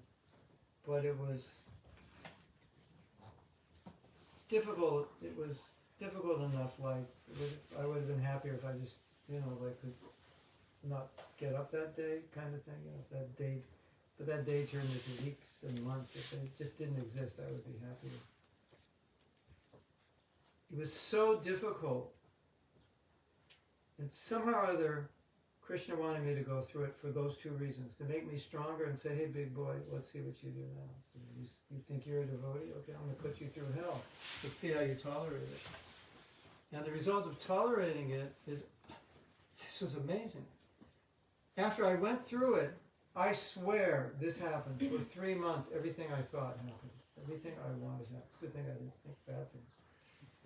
but it was difficult. It was difficult enough, like, I would have been happier if I just, you know, like, could not get up that day, kind of thing, you know, if that day, but that day turned into weeks and months. If it just didn't exist, I would be happier. It was so difficult, and somehow or other, Krishna wanted me to go through it for those two reasons, to make me stronger and say, hey, big boy, let's see what you do now. You think you're a devotee? Okay, I'm going to put you through hell. Let's see how you tolerate it. And the result of tolerating it is, this was amazing. After I went through it, I swear this happened. For 3 months, everything I thought happened. Everything I wanted happened. Good thing I didn't think bad things.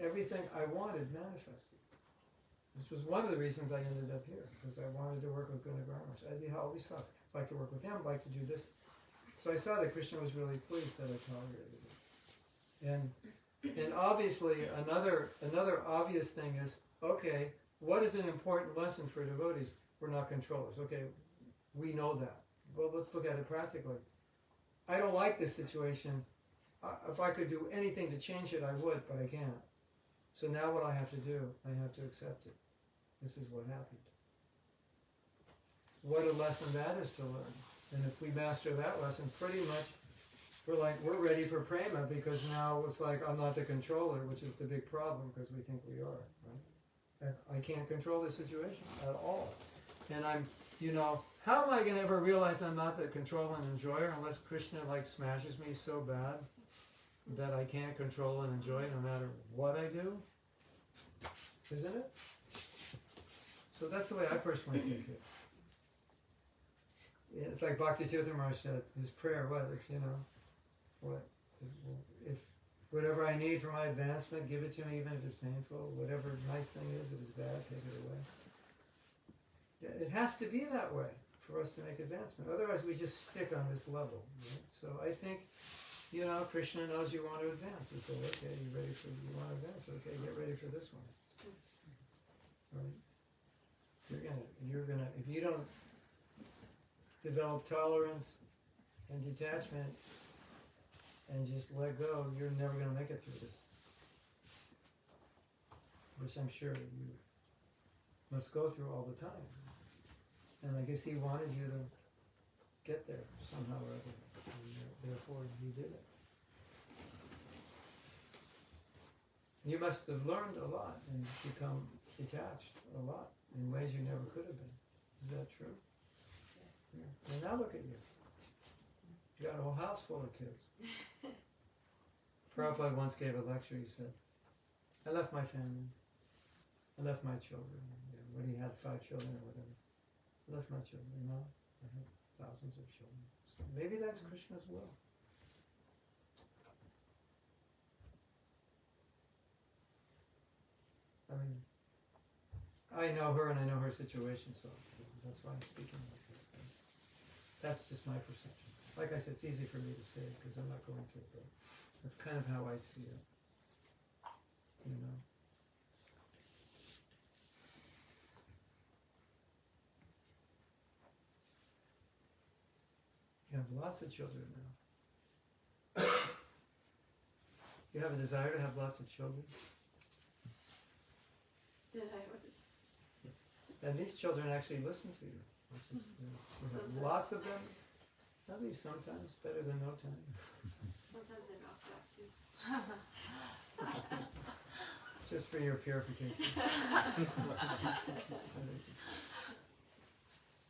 Everything I wanted manifested. This was one of the reasons I ended up here, because I wanted to work with Guna Garmash. I had all these thoughts. I'd like to work with him, I'd like to do this. So I saw that Krishna was really pleased that I tolerated it. And obviously, another obvious thing is, okay, what is an important lesson for devotees? We're not controllers. Okay, we know that. Well, let's look at it practically. I don't like this situation. If I could do anything to change it, I would, but I can't. So now what I have to do, I have to accept it. This is what happened. What a lesson that is to learn. And if we master that lesson, pretty much we're ready for prema, because now it's like I'm not the controller, which is the big problem, because we think we are, right? I can't control the situation at all. And I'm, you know, how am I going to ever realize I'm not the control and enjoyer unless Krishna like smashes me so bad that I can't control and enjoy no matter what I do? Isn't it? So that's the way I personally take it. Yeah, it's like Bhakti Tirtha Maharaj said, his prayer, what if, you know, what if whatever I need for my advancement, give it to me even if it's painful. Whatever nice thing is, if it's bad, take it away. It has to be that way for us to make advancement. Otherwise we just stick on this level. Right? So I think, you know, Krishna knows you want to advance. He said, okay, you want to advance? Okay, get ready for this one. Right? You're gonna, if you don't develop tolerance and detachment and just let go, you're never gonna make it through this. Which I'm sure you must go through all the time. And I guess he wanted you to get there somehow or other. And therefore, he did it. You must have learned a lot and become detached a lot in ways you never could have been. Is that true? Yeah. And now look at you. You got a whole house full of kids. Prabhupada once gave a lecture. He said, I left my family. I left my children. When he had 5 children or whatever. I left my children. Now I have thousands of children. So maybe that's Krishna's will. mean, I know her and I know her situation, so that's why I'm speaking like this. That's just my perception. Like I said, it's easy for me to say it because I'm not going through it, but that's kind of how I see it. You know. You have lots of children now. You have a desire to have lots of children? Did I notice? And these children actually listen to you. Which is, you have Sometimes. lots of them. At least sometimes, better than no time. Sometimes they're knocked back too. Just for your purification.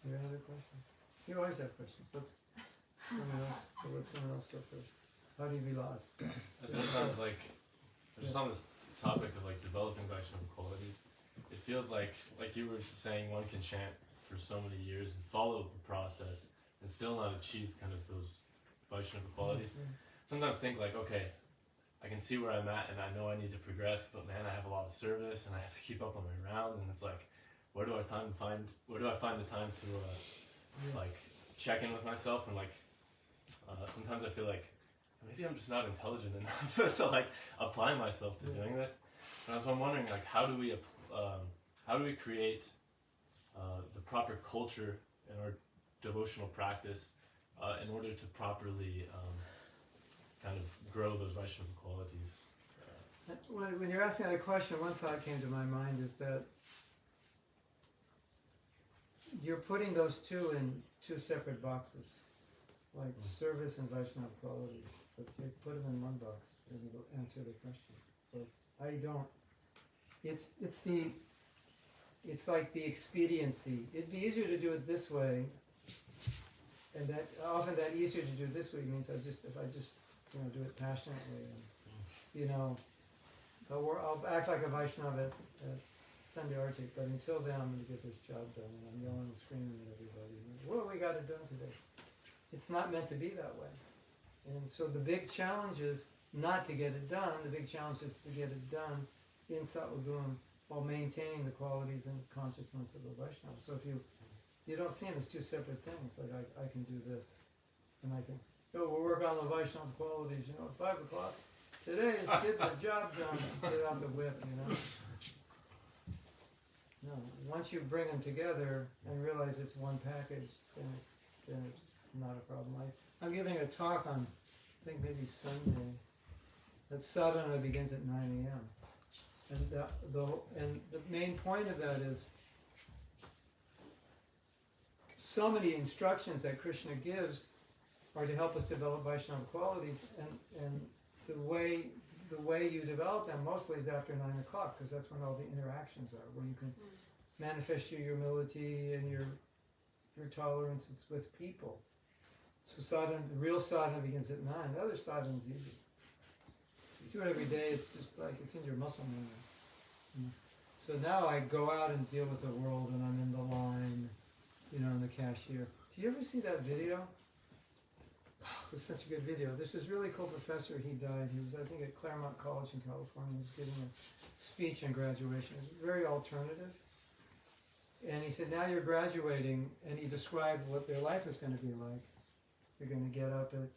You have another question? You always have questions. Let someone else go first. How do you be lost? Sometimes, like, just on this topic of like developing Vaishnava qualities, it feels like you were saying, one can chant for so many years and follow the process and still not achieve kind of those Vaishnava qualities. Sometimes think like, okay, I can see where I'm at and I know I need to progress, but man, I have a lot of service and I have to keep up on my round, and it's like, where do I find the time to like check in with myself, and like sometimes I feel like maybe I'm just not intelligent enough to like apply myself to doing this. And so I'm wondering, like, how do we create the proper culture in our devotional practice in order to properly kind of grow those Vaishnava qualities? When you're asking that question, one thought came to my mind is that you're putting those two in two separate boxes, like service and Vaishnava qualities. But you put them in one box and it'll answer the question. So I don't. It's like the expediency. It'd be easier to do it this way, and that often that easier to do this way means if I just do it passionately, and I'll act like a Vaishnava at Sunday Arctic, but until then I'm going to get this job done, and I'm yelling and screaming at everybody. What have we got it done today? It's not meant to be that way. And so the big challenge is not to get it done. The big challenge is to get it done in Sattva-guna while maintaining the qualities and consciousness of the Vaishnava. So if you don't see them as two separate things, like I can do this, and I can, we'll work on the Vaishnava qualities, at 5 o'clock. Today is get the job done, get out the whip, No, once you bring them together and realize it's one package, then it's not a problem. I'm giving a talk on, I think maybe Sunday. That sadhana begins at 9 a.m. And the main point of that is so many instructions that Krishna gives are to help us develop Vaishnava qualities, and the way you develop them mostly is after 9 o'clock, because that's when all the interactions are, where you can manifest your humility and your tolerance. It's with people. So sadhana, the real sadhana begins at 9. The other sadhana is easy. You do it every day. It's just like it's in your muscle memory. So now I go out and deal with the world, and I'm in the line, in the cashier. Do you ever see that video? It was such a good video. This is really cool professor. He died. He was, I think, at Claremont College in California. He was giving a speech on graduation. It was very alternative. And he said, now you're graduating, and he described what their life is going to be like. You're going to get up at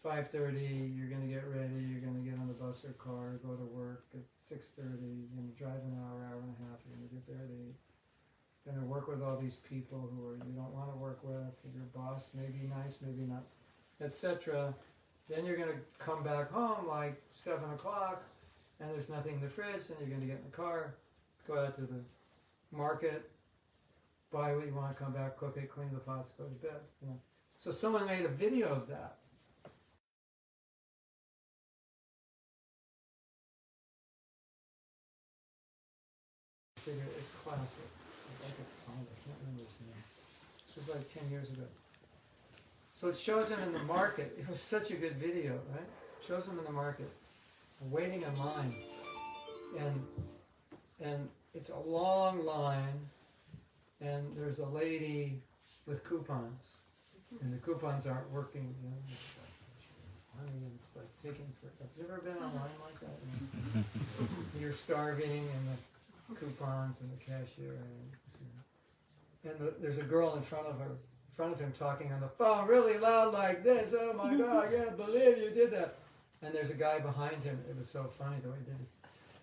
5:30, you're going to get ready, you're going to get on the bus or car, go to work at 6:30, you're going to drive an hour and a half, you're going to get there at 8. You're going to work with all these people who you don't want to work with, your boss may be nice, maybe not, etc. Then you're going to come back home like 7 o'clock, and there's nothing in the fridge, then you're going to get in the car, go out to the market, buy what you want, come back, cook it, clean the pots, go to bed. So someone made a video of that. It's classic. I can't remember his name. This was like 10 years ago. So it shows him in the market. It was such a good video, right? It shows him in the market, waiting in line, and it's a long line, and there's a lady with coupons, and the coupons aren't working. money and it's like taking for. Have you ever been online like that? You're starving and the coupons and the cashier and there's a girl in front of him talking on the phone really loud like this. Oh my God, I can't believe you did that. And there's a guy behind him. It was so funny the way he did it.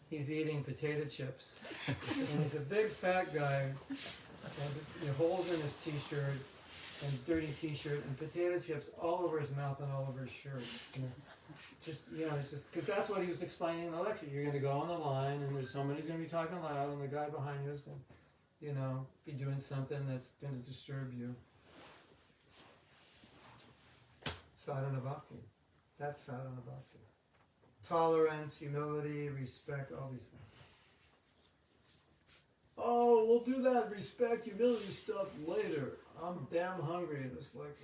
He's eating potato chips. And he's a big fat guy. And holes in his t-shirt and dirty t-shirt and potato chips all over his mouth and all over his shirt. It's just because that's what he was explaining in the lecture. You're going to go on the line and there's somebody's going to be talking loud and the guy behind you is going to, be doing something that's going to disturb you. Sadhana bhakti. That's sadhana bhakti. Tolerance, humility, respect, all these things. Oh, we'll do that respect, humility stuff later. I'm damn hungry. It's like,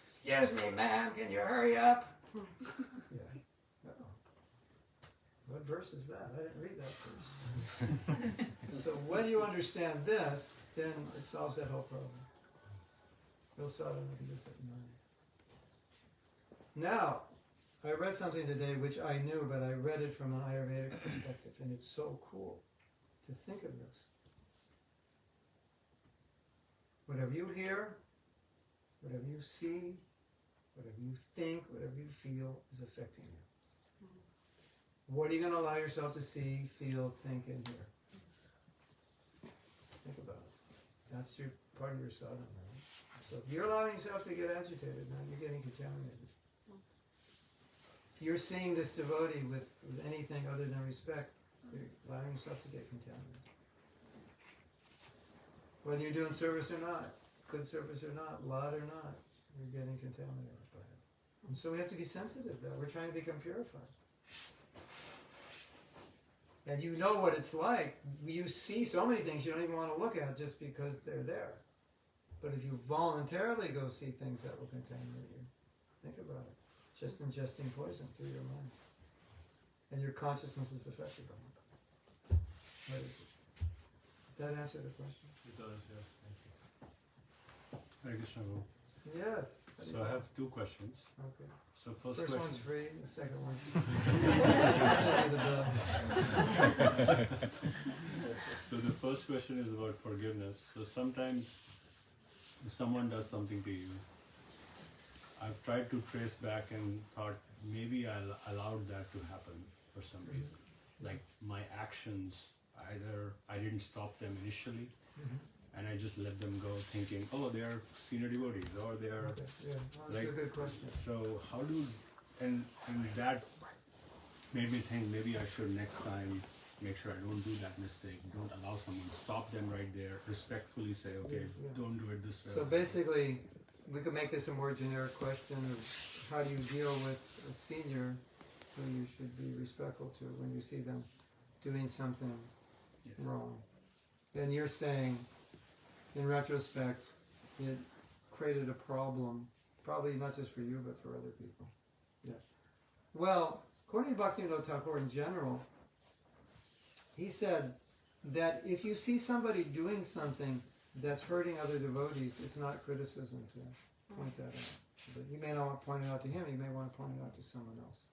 excuse me, ma'am, can you hurry up? Yeah. What verse is that? I didn't read that verse. So when you understand this, then it solves that whole problem. No sadhana begins at 9. Now, I read something today which I knew, but I read it from an Ayurvedic perspective, and it's so cool to think of this. Whatever you hear, whatever you see, whatever you think, whatever you feel is affecting you. What are you going to allow yourself to see, feel, think, and hear? Think about it. That's your part of your sadhana. Right? So if you're allowing yourself to get agitated, now you're getting contaminated. If you're seeing this devotee with anything other than respect, you're allowing yourself to get contaminated. Whether you're doing service or not, good service or not, lot or not, you're getting contaminated by it. And so we have to be sensitive to that. We're trying to become purified. And you know what it's like. You see so many things you don't even want to look at just because they're there. But if you voluntarily go see things that will contaminate you, think about it. Just ingesting poison through your mind. And your consciousness is affected by it. What is it? Does that answer the question? It does, yes. Thank you. Hare Krishna, Prabhu. Yes. So I have 2 questions. Okay. So first First question. one's free, the second one's So the first question is about forgiveness. So sometimes if someone does something to you, I've tried to trace back and thought maybe I allowed that to happen for some reason. Like my actions, either I didn't stop them initially, and I just let them go thinking, oh, they are senior devotees, or they are... Okay, yeah, well, that's Like- a good question. So how do... And that made me think maybe I should next time make sure I don't do that mistake, don't allow someone, stop them right there, respectfully say, okay, Yeah. don't do it this way. So basically, we could make this a more generic question of how do you deal with a senior who you should be respectful to when you see them doing something Yes. wrong. And you're saying, in retrospect, it created a problem, probably not just for you, but for other people. Yes. Well, according to Bhaktivinoda Thakur in general, he said that if you see somebody doing something that's hurting other devotees, it's not criticism to point that out. But you may not want to point it out to him, you may want to point it out to someone else.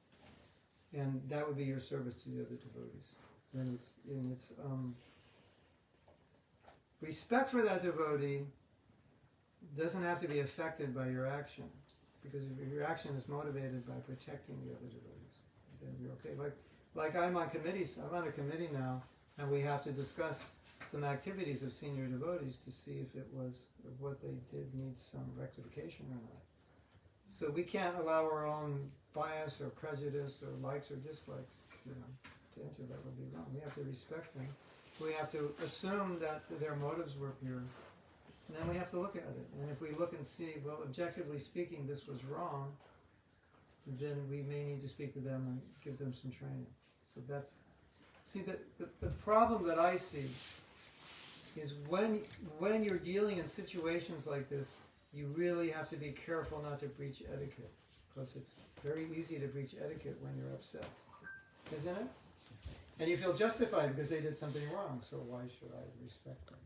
And that would be your service to the other devotees. And it's respect for that devotee doesn't have to be affected by your action. Because if your action is motivated by protecting the other devotees, then you're okay. Like I'm on committees, I'm on a committee now, and we have to discuss some activities of senior devotees to see if what they did needs some rectification or not. So we can't allow our own bias or prejudice or likes or dislikes, to enter. That would be wrong. We have to respect them. We have to assume that their motives were pure. And then we have to look at it. And if we look and see, well, objectively speaking, this was wrong, then we may need to speak to them and give them some training. So that's, see, the problem that I see is when you're dealing in situations like this, you really have to be careful not to breach etiquette. Because it's very easy to breach etiquette when you're upset. Isn't it? And you feel justified because they did something wrong, so why should I respect them?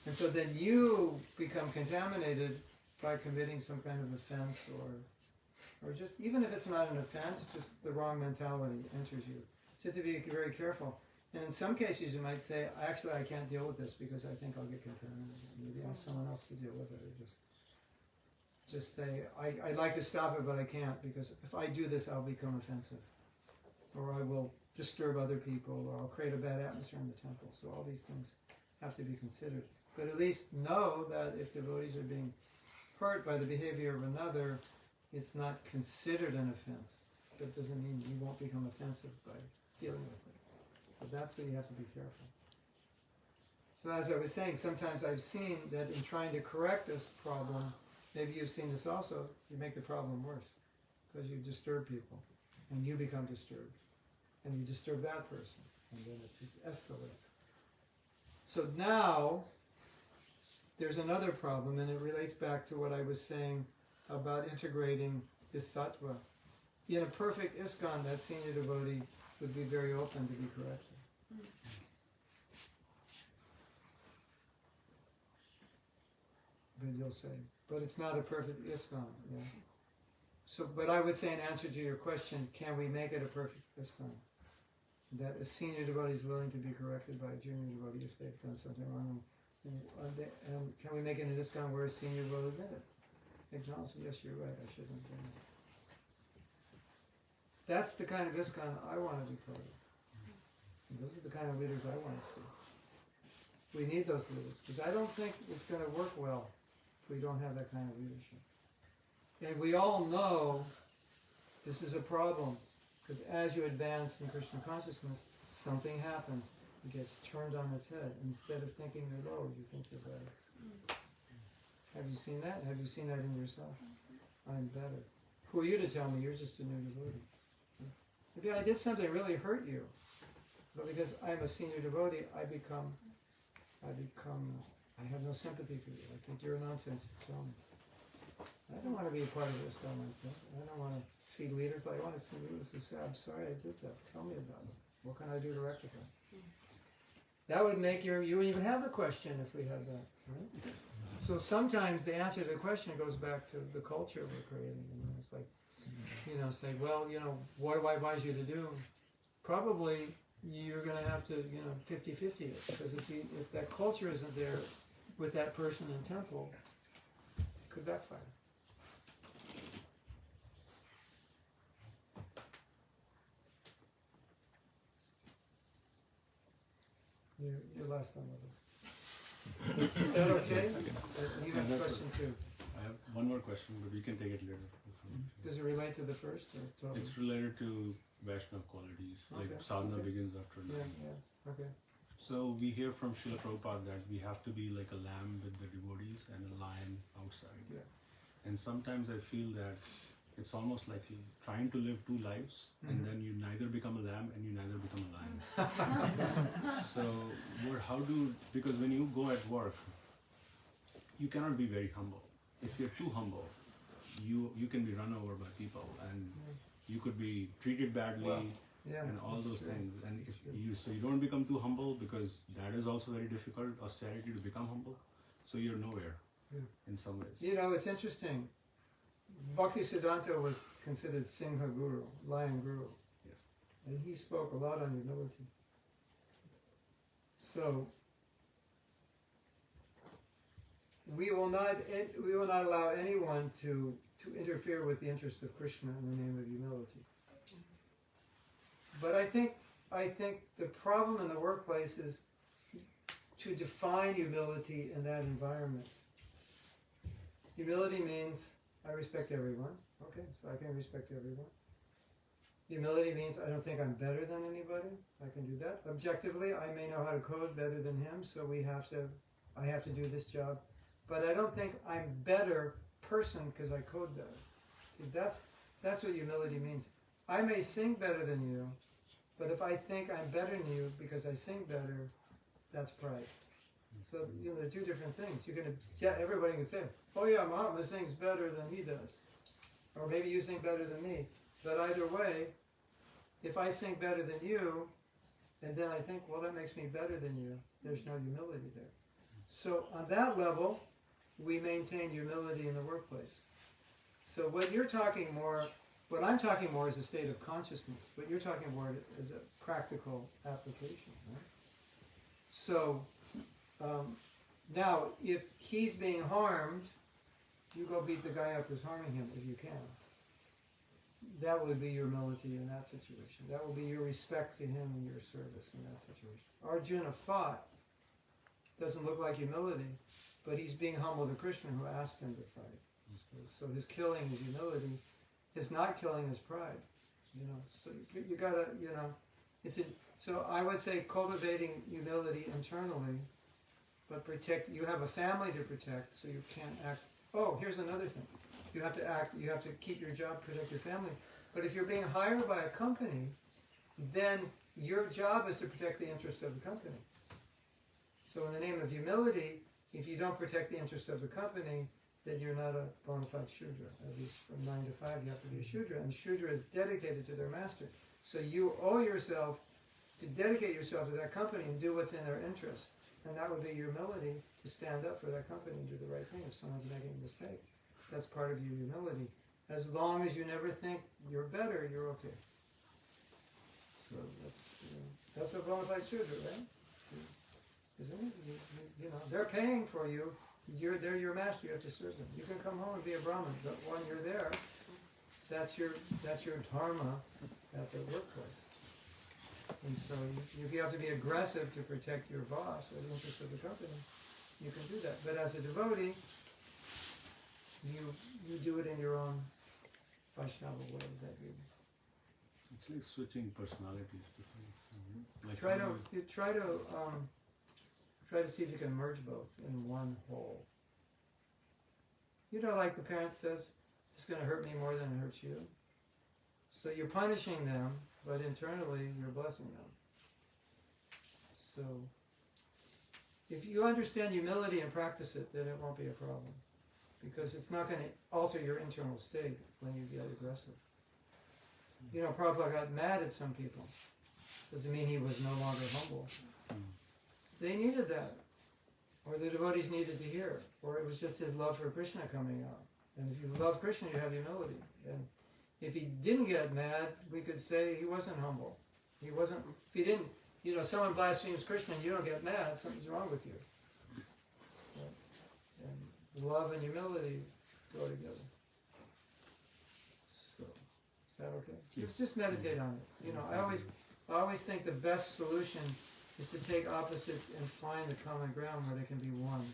And so then you become contaminated by committing some kind of offense or or just, even if it's not an offense, just the wrong mentality enters you. So to be very careful. And in some cases you might say, actually I can't deal with this because I think I'll get contaminated. Maybe ask someone else to deal with it, or just say, I'd like to stop it but I can't, because if I do this I'll become offensive. Or I will disturb other people, or I'll create a bad atmosphere in the temple. So all these things have to be considered. But at least know that if devotees are being hurt by the behavior of another, it's not considered an offense. That doesn't mean you won't become offensive by dealing with it. So that's where you have to be careful. So as I was saying, sometimes I've seen that in trying to correct this problem, maybe you've seen this also, you make the problem worse. Because you disturb people, and you become disturbed. And you disturb that person, and then it just escalates. So now, there's another problem, and it relates back to what I was saying about integrating this sattva. In a perfect ISKCON, that senior devotee would be very open to be corrected. But you'll say, but it's not a perfect ISKCON. Yeah. So, but I would say in answer to your question, can we make it a perfect ISKCON? That a senior devotee is willing to be corrected by a junior devotee if they've done something wrong. And can we make it an ISKCON where a senior devotee admit it? Acknowledge, yes, you're right, I shouldn't have done it. That's the kind of ISKCON I want to be part of. And those are the kind of leaders I want to see. We need those leaders, because I don't think it's going to work well if we don't have that kind of leadership. And we all know this is a problem, because as you advance in Krishna consciousness, something happens. It gets turned on its head. Instead of thinking you're low, you think you're better. Have you seen that? Have you seen that in yourself? I'm better. Who are you to tell me you're just a new devotee? Maybe I did something that really hurt you, but because I'm a senior devotee, I have no sympathy for you. I think you're nonsense to tell me. I don't want to be a part of this guy like that. I don't want to see leaders. I want to see leaders who say, I'm sorry I did that. Tell me about it. What can I do to rectify? That would make you wouldn't even have the question if we had that, right? So sometimes the answer to the question goes back to the culture we're creating. It's like, say, well, what do I advise you to do? Probably you're going to have to, 50-50 it. Because if that culture isn't there with that person in temple, it could backfire. You're last on the list. Is that okay? You have a question too. I have one more question, but we can take it later. Does it relate to the first? Or totally? It's related to Vaishnava qualities, like sadhana begins after nine. Yeah, okay. So we hear from Srila Prabhupada that we have to be like a lamb with the devotees and a lion outside. Yeah. And sometimes I feel that it's almost like trying to live two lives, and then you neither become a lamb and you neither become a lion. So because when you go at work, you cannot be very humble. If you're too humble, you can be run over by people, and you could be treated badly, and all those things. And if you don't become too humble, because that is also very difficult, austerity, to become humble. So you're nowhere in some ways. It's interesting. Bhakti Siddhanta was considered Singha Guru, Lion Guru. Yes. And he spoke a lot on humility. So we will not allow anyone to interfere with the interest of Krishna in the name of humility. But I think the problem in the workplace is to define humility in that environment. Humility means I respect everyone. Okay, so I can respect everyone. Humility means I don't think I'm better than anybody. I can do that. Objectively, I may know how to code better than him, so I have to do this job. But I don't think I'm better person because I code better. See, that's what humility means. I may sing better than you, but if I think I'm better than you because I sing better, that's pride. So there are two different things. Everybody can say, "Oh yeah, Mahatma sings better than he does," or maybe you sing better than me. But either way, if I sing better than you, and then I think, well, that makes me better than you, there's no humility there. So on that level, we maintain humility in the workplace. So what you're talking more, what I'm talking more is a state of consciousness. What you're talking more is a practical application. Right? So now, if he's being harmed, you go beat the guy up who's harming him if you can. That would be your humility in that situation. That will be your respect to him and your service in that situation. Arjuna fought. Doesn't look like humility, but he's being humble to Krishna who asked him to fight. So his killing is humility. His not killing is pride. You know, so you gotta, you know, so I would say cultivating humility internally, but protect. You have a family to protect, so you can't act. Oh, here's another thing. You have to act. You have to keep your job, protect your family. But if you're being hired by a company, then your job is to protect the interest of the company. So in the name of humility, if you don't protect the interest of the company, then you're not a bona fide Shudra. At least from 9 to 5, you have to be a Shudra. And Shudra is dedicated to their master. So you owe yourself to dedicate yourself to that company and do what's in their interest. And that would be your humility to stand up for that company and do the right thing if someone's making a mistake. That's part of your humility. As long as you never think you're better, you're okay. So that's a bona fide Shudra, right? Isn't it? You know, they're paying for you. They're your master. You have to serve them. You can come home and be a Brahmin, but when you're there, that's your dharma at the workplace. And so if you have to be aggressive to protect your boss or the interest of the company, you can do that. But as a devotee, you do it in your own Vaishnava way. It's like switching personalities to things. Like Try to see if you can merge both in one whole. You know, like the parent says, it's going to hurt me more than it hurts you. So you're punishing them, but internally you're blessing them. So if you understand humility and practice it, then it won't be a problem. Because it's not going to alter your internal state when you get aggressive. You know, Prabhupada got mad at some people. Doesn't mean he was no longer humble. They needed that. Or the devotees needed to hear it. Or it was just his love for Krishna coming out. And if you love Krishna, you have humility. And if he didn't get mad, we could say he wasn't humble. He wasn't, if he didn't, you know, someone blasphemes Krishna and you don't get mad, something's wrong with you. And love and humility go together. So, is that okay? Just meditate on it. You know, I always think the best solution is to take opposites and find a common ground where they can be one.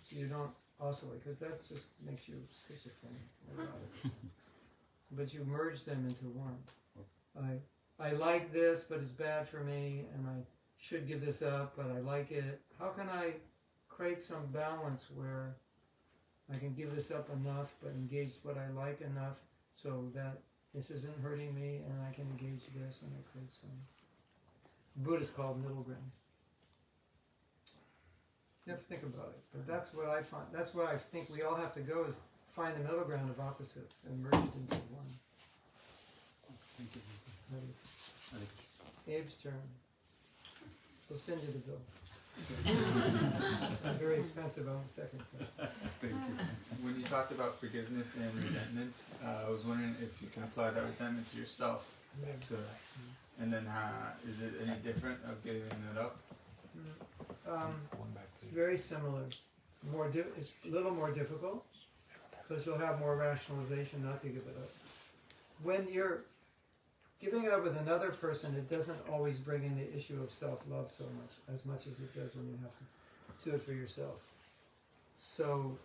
So you don't oscillate, because that just makes you schizophrenic. But you merge them into one. I like this, but it's bad for me, and I should give this up, but I like it. How can I create some balance where I can give this up enough, but engage what I like enough, so that this isn't hurting me, and I can engage this, and I create some. Buddhists call it middle ground. You have to think about it, but that's what I find. That's what I think we all have to go, is find the middle ground of opposites and merge it into one. Thank you. Abe's turn. We'll send you the bill. Very expensive on the second question. Thank you. When you talked about forgiveness and resentment, I was wondering if you can apply that resentment to yourself. Yeah. So, and then is it any different of giving it up? It's very similar. It's a little more difficult, because you'll have more rationalization not to give it up. When you're giving it up with another person, it doesn't always bring in the issue of self-love so much as it does when you have to do it for yourself. So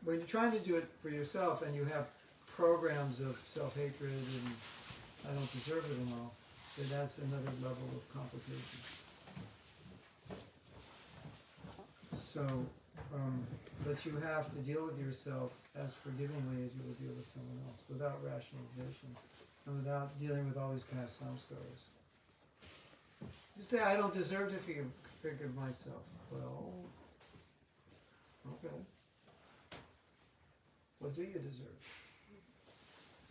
when you're trying to do it for yourself and you have programs of self-hatred and I don't deserve it and all, then that's another level of complication. So, but you have to deal with yourself as forgivingly as you will deal with someone else, without rationalization. And without dealing with all these caste samskaras. You say, I don't deserve to forgive myself. Well, okay. What do you deserve?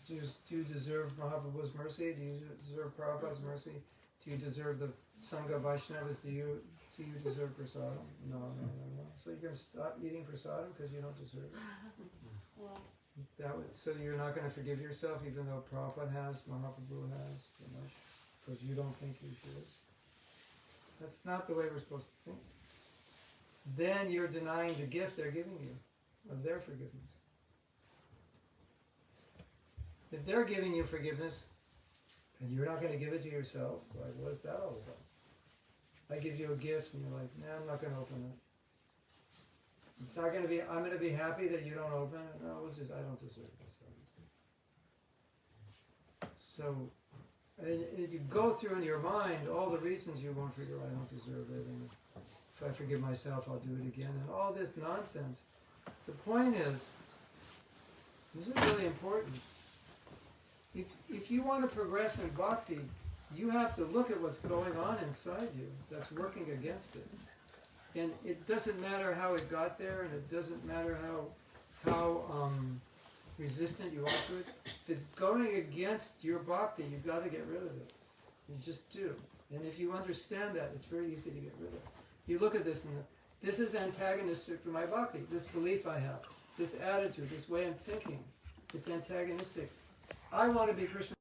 Do you deserve Mahaprabhu's mercy? Do you deserve Prabhupada's mercy? Do you deserve the Sangha Vaishnavas? Do you deserve prasadam? No. So you're going to stop eating prasadam because you don't deserve it? Well, So you're not going to forgive yourself, even though Prabhupada has, Mahaprabhu has, because you don't think you should. That's not the way we're supposed to think. Then you're denying the gift they're giving you of their forgiveness. If they're giving you forgiveness and you're not going to give it to yourself, like, what is that all about? I give you a gift and you're like, nah, I'm not going to open it. It's not going to be, I'm going to be happy that you don't open it. No, it's just, I don't deserve this. So, and you go through in your mind all the reasons you won't forgive, I don't deserve it, and if I forgive myself, I'll do it again, and all this nonsense. The point is, this is really important. If you want to progress in bhakti, you have to look at what's going on inside you that's working against it. And it doesn't matter how it got there, and it doesn't matter how resistant you are to it. If it's going against your bhakti, you've got to get rid of it. You just do. And if you understand that, it's very easy to get rid of it. You look at this, and this is antagonistic to my bhakti. This belief I have, this attitude, this way of thinking, it's antagonistic. I want to be Krishna.